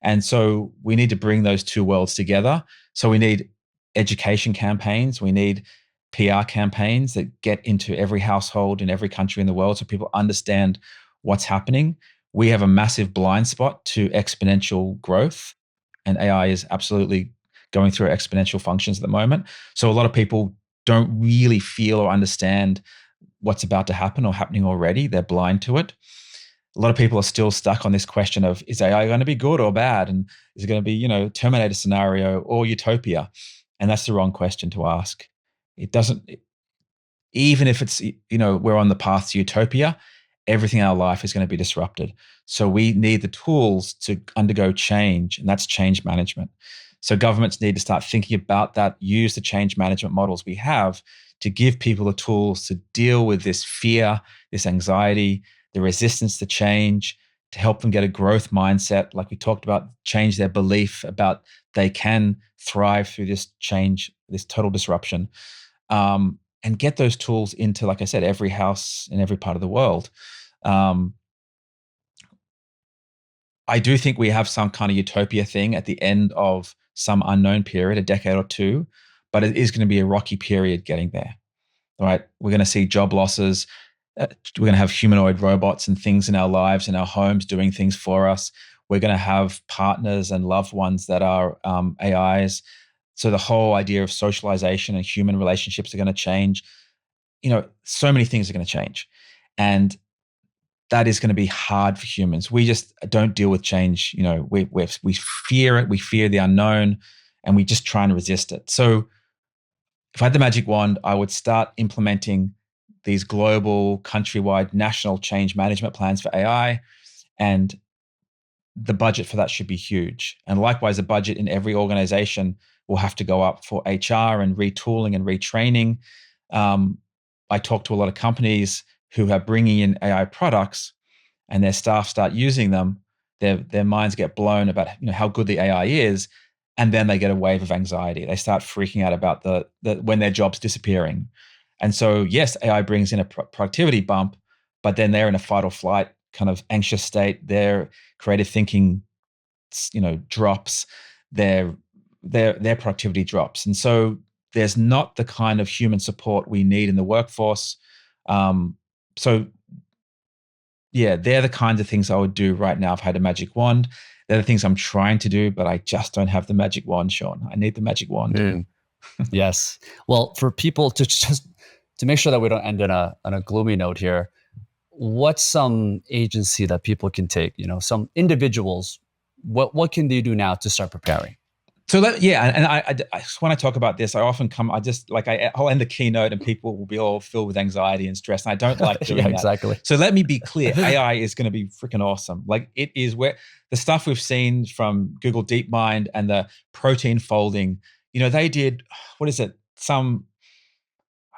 S2: And so we need to bring those two worlds together. So we need education campaigns. We need PR campaigns that get into every household in every country in the world so people understand what's happening. We have a massive blind spot to exponential growth, and AI is absolutely going through exponential functions at the moment. So a lot of people don't really feel or understand what's about to happen or happening already. They're blind to it. A lot of people are still stuck on this question of, is AI going to be good or bad? And is it going to be, Terminator scenario or utopia? And that's the wrong question to ask. It doesn't, even if it's, we're on the path to utopia, everything in our life is going to be disrupted. So we need the tools to undergo change, and that's change management. So governments need to start thinking about that, use the change management models we have to give people the tools to deal with this fear, this anxiety, the resistance to change, to help them get a growth mindset, like we talked about, change their belief about they can thrive through this change this total disruption, and get those tools into, like I said, every house in every part of the world. Um, I do think we have some kind of utopia thing at the end of some unknown period, a decade or two, but it is going to be a rocky period getting there. Right? We're going to see job losses. We're going to have humanoid robots and things in our lives, in our homes, doing things for us. We're going to have partners and loved ones that are AIs. So the whole idea of socialization and human relationships are going to change. So many things are going to change. And that is going to be hard for humans. We just don't deal with change. We fear it. We fear the unknown, and we just try and resist it. So if I had the magic wand, I would start implementing these global, countrywide, national change management plans for AI. And the budget for that should be huge. And likewise, the budget in every organization will have to go up for HR and retooling and retraining. I talk to a lot of companies who are bringing in AI products, and their staff start using them. Their minds get blown about how good the AI is, and then they get a wave of anxiety. They start freaking out about the when their job's disappearing. And so, yes, AI brings in a productivity bump, but then they're in a fight or flight kind of anxious state. Their creative thinking, drops. Their productivity drops, and so there's not the kind of human support we need in the workforce. So yeah, they're the kinds of things I would do right now if I had a magic wand. They're the things I'm trying to do, but I just don't have the magic wand, Sean. I need the magic wand.
S1: Mm. Yes. Well, for people to make sure that we don't end on a gloomy note here, what's some agency that people can take? Some individuals. What can they do now to start preparing?
S2: So and when I talk about this, I often I'll end the keynote and people will be all filled with anxiety and stress, and I don't like doing
S1: Yeah,
S2: that.
S1: exactly.
S2: So let me be clear: AI is going to be freaking awesome. Like, it is where the stuff we've seen from Google DeepMind and the protein folding. They did, what is it? I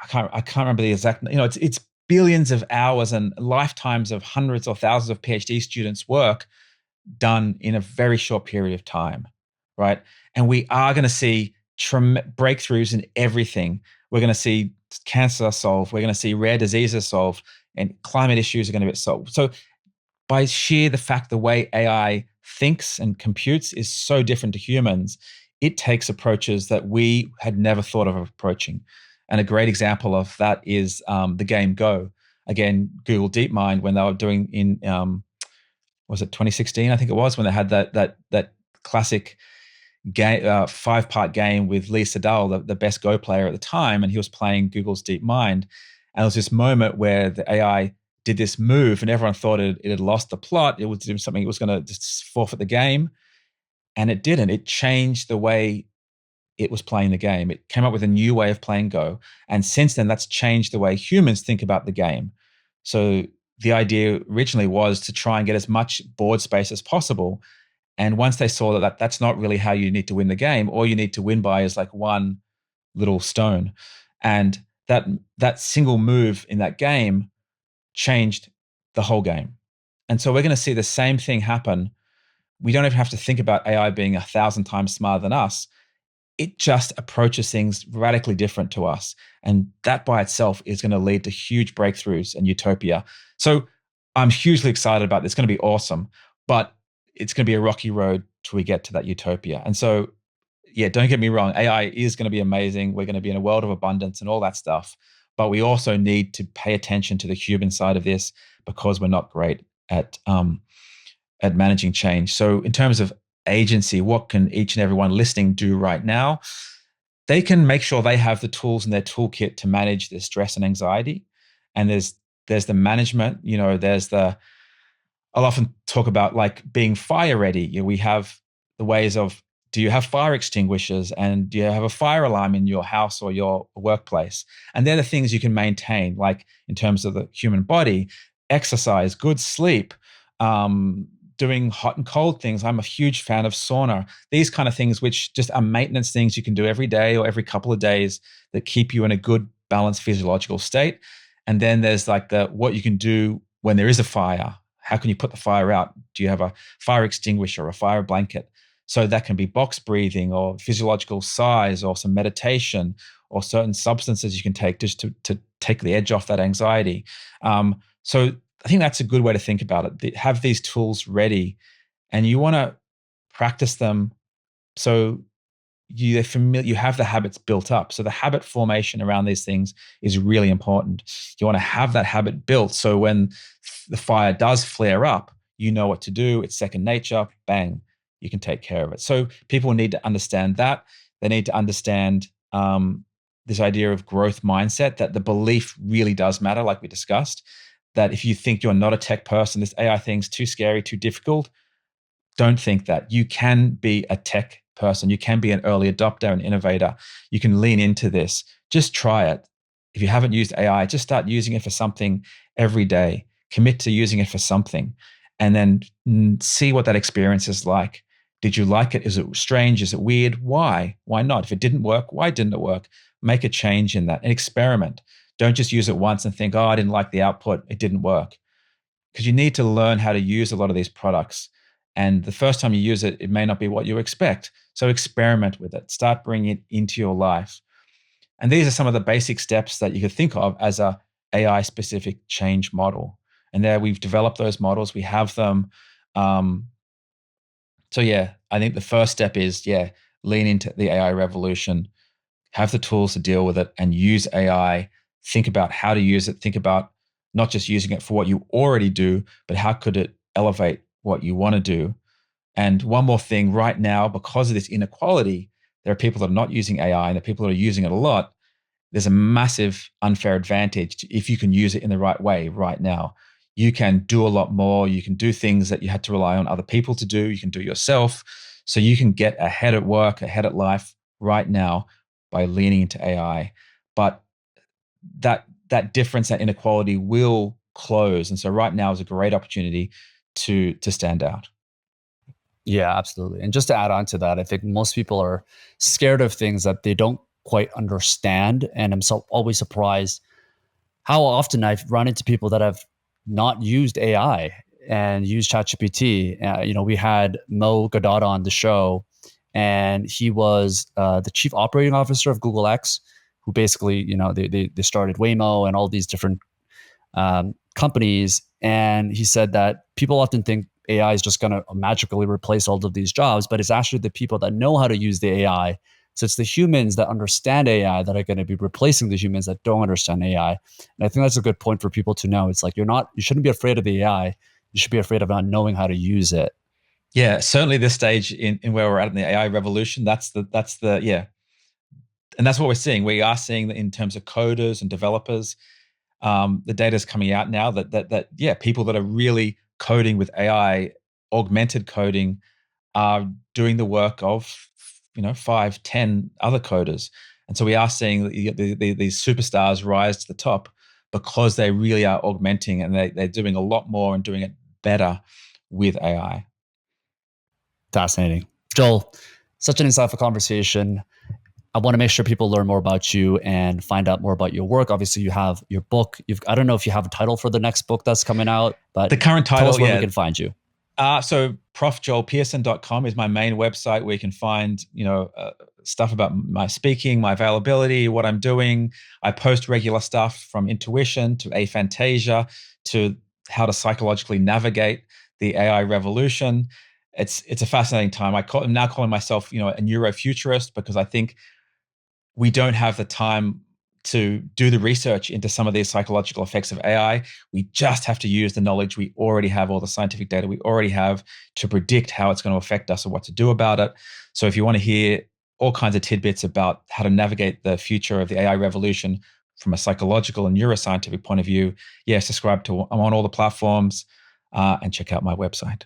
S2: can't remember the exact. It's billions of hours and lifetimes of hundreds or thousands of PhD students' work done in a very short period of time, right? And we are going to see breakthroughs in everything. We're going to see cancer solved. We're going to see rare diseases solved, and climate issues are going to be solved. So by sheer the fact the way AI thinks and computes is so different to humans, it takes approaches that we had never thought of approaching. And a great example of that is the game Go. Again, Google DeepMind, when they were doing in was it 2016? I think it was, when they had that classic game, 5-part game with Lee Sedol, the best Go player at the time, and he was playing Google's DeepMind. And there was this moment where the AI did this move, and everyone thought it had lost the plot. It was doing something. It was going to just forfeit the game, and it didn't. It changed the way it was playing the game. It came up with a new way of playing Go, and since then, that's changed the way humans think about the game. So the idea originally was to try and get as much board space as possible. And once they saw that that's not really how you need to win the game, all you need to win by is like one little stone. And that single move in that game changed the whole game. And so we're going to see the same thing happen. We don't even have to think about AI being 1,000 times smarter than us. It just approaches things radically different to us. And that by itself is going to lead to huge breakthroughs and utopia. So I'm hugely excited about this. It's going to be awesome, but it's going to be a rocky road till we get to that utopia. And so, yeah, don't get me wrong. AI is going to be amazing. We're going to be in a world of abundance and all that stuff. But we also need to pay attention to the human side of this, because we're not great at managing change. So in terms of agency, what can each and everyone listening do right now? They can make sure they have the tools in their toolkit to manage their stress and anxiety. And there's the management, I'll often talk about like being fire ready. We have the ways of, do you have fire extinguishers, and do you have a fire alarm in your house or your workplace? And they're the things you can maintain, like in terms of the human body: exercise, good sleep, doing hot and cold things. I'm a huge fan of sauna. These kind of things, which just are maintenance things you can do every day or every couple of days, that keep you in a good, balanced physiological state. And then there's like what you can do when there is a fire. How can you put the fire out? Do you have a fire extinguisher or a fire blanket? So that can be box breathing or physiological size or some meditation or certain substances you can take just to take the edge off that anxiety. So I think that's a good way to think about it. Have these tools ready, and you want to practice them so they're familiar, you have the habits built up. So the habit formation around these things is really important. You want to have that habit built so when the fire does flare up, you know what to do. It's second nature. Bang, you can take care of it. So people need to understand that. They need to understand this idea of growth mindset, that the belief really does matter, like we discussed. That if you think you're not a tech person, this AI thing's too scary, too difficult, don't think that. You can be a tech person. You can be an early adopter, an innovator. You can lean into this. Just try it. If you haven't used AI, just start using it for something every day. Commit to using it for something and then see what that experience is like. Did you like it? Is it strange? Is it weird? Why? Why not? If it didn't work, why didn't it work? Make a change in that and experiment. Don't just use it once and think, oh, I didn't like the output. It didn't work. Because you need to learn how to use a lot of these products. And the first time you use it, it may not be what you expect. So experiment with it. Start bringing it into your life. And these are some of the basic steps that you could think of as a AI-specific change model. And there we've developed those models. We have them. So yeah, I think the first step is, lean into the AI revolution, have the tools to deal with it and use AI. Think about how to use it. Think about not just using it for what you already do, but how could it elevate what you want to do. And one more thing, right now, because of this inequality, there are people that are not using AI and there are people that are using it a lot. There's a massive unfair advantage if you can use it in the right way right now. You can do a lot more. You can do things that you had to rely on other people to do. You can do yourself. So you can get ahead at work, ahead at life right now by leaning into AI. But that difference, that inequality will close. And so right now is a great opportunity to stand out.
S1: Yeah, absolutely. And just to add on to that, I think most people are scared of things that they don't quite understand. And I'm always surprised how often I've run into people that have not used AI and used ChatGPT. We had Mo Godot on the show, and he was the chief operating officer of Google X, who basically, they started Waymo and all these different companies. And he said that people often think AI is just going to magically replace all of these jobs, but it's actually the people that know how to use the AI. So it's the humans that understand AI that are going to be replacing the humans that don't understand AI. And I think that's a good point for people to know. It's like you shouldn't be afraid of the AI. You should be afraid of not knowing how to use it.
S2: Yeah, certainly this stage in where we're at in the AI revolution, that's the yeah. And that's what we're seeing. We are seeing that in terms of coders and developers. The data is coming out now that people that are really coding with AI, augmented coding, are doing the work of 5, 10 other coders. And so we are seeing these superstars rise to the top because they really are augmenting and they're doing a lot more and doing it better with AI.
S1: Fascinating. Joel, such an insightful conversation. I want to make sure people learn more about you and find out more about your work. Obviously, you have your book. I don't know if you have a title for the next book that's coming out, but
S2: The current
S1: tell
S2: title,
S1: us where we can find you.
S2: So profjoelpearson.com is my main website where you can find, stuff about my speaking, my availability, what I'm doing. I post regular stuff from intuition to aphantasia to how to psychologically navigate the AI revolution. It's a fascinating time. I'm now calling myself, a neurofuturist because I think we don't have the time to do the research into some of these psychological effects of AI. We just have to use the knowledge we already have, all the scientific data we already have to predict how it's going to affect us or what to do about it. So if you want to hear all kinds of tidbits about how to navigate the future of the AI revolution from a psychological and neuroscientific point of view, subscribe to, I'm on all the platforms and check out my website.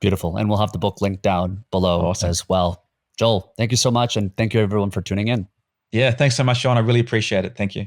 S1: Beautiful. And we'll have the book linked down below
S2: Awesome.
S1: as well. Joel, thank you so much. And thank you everyone for tuning in.
S2: Yeah, thanks so much, Sean. I really appreciate it. Thank you.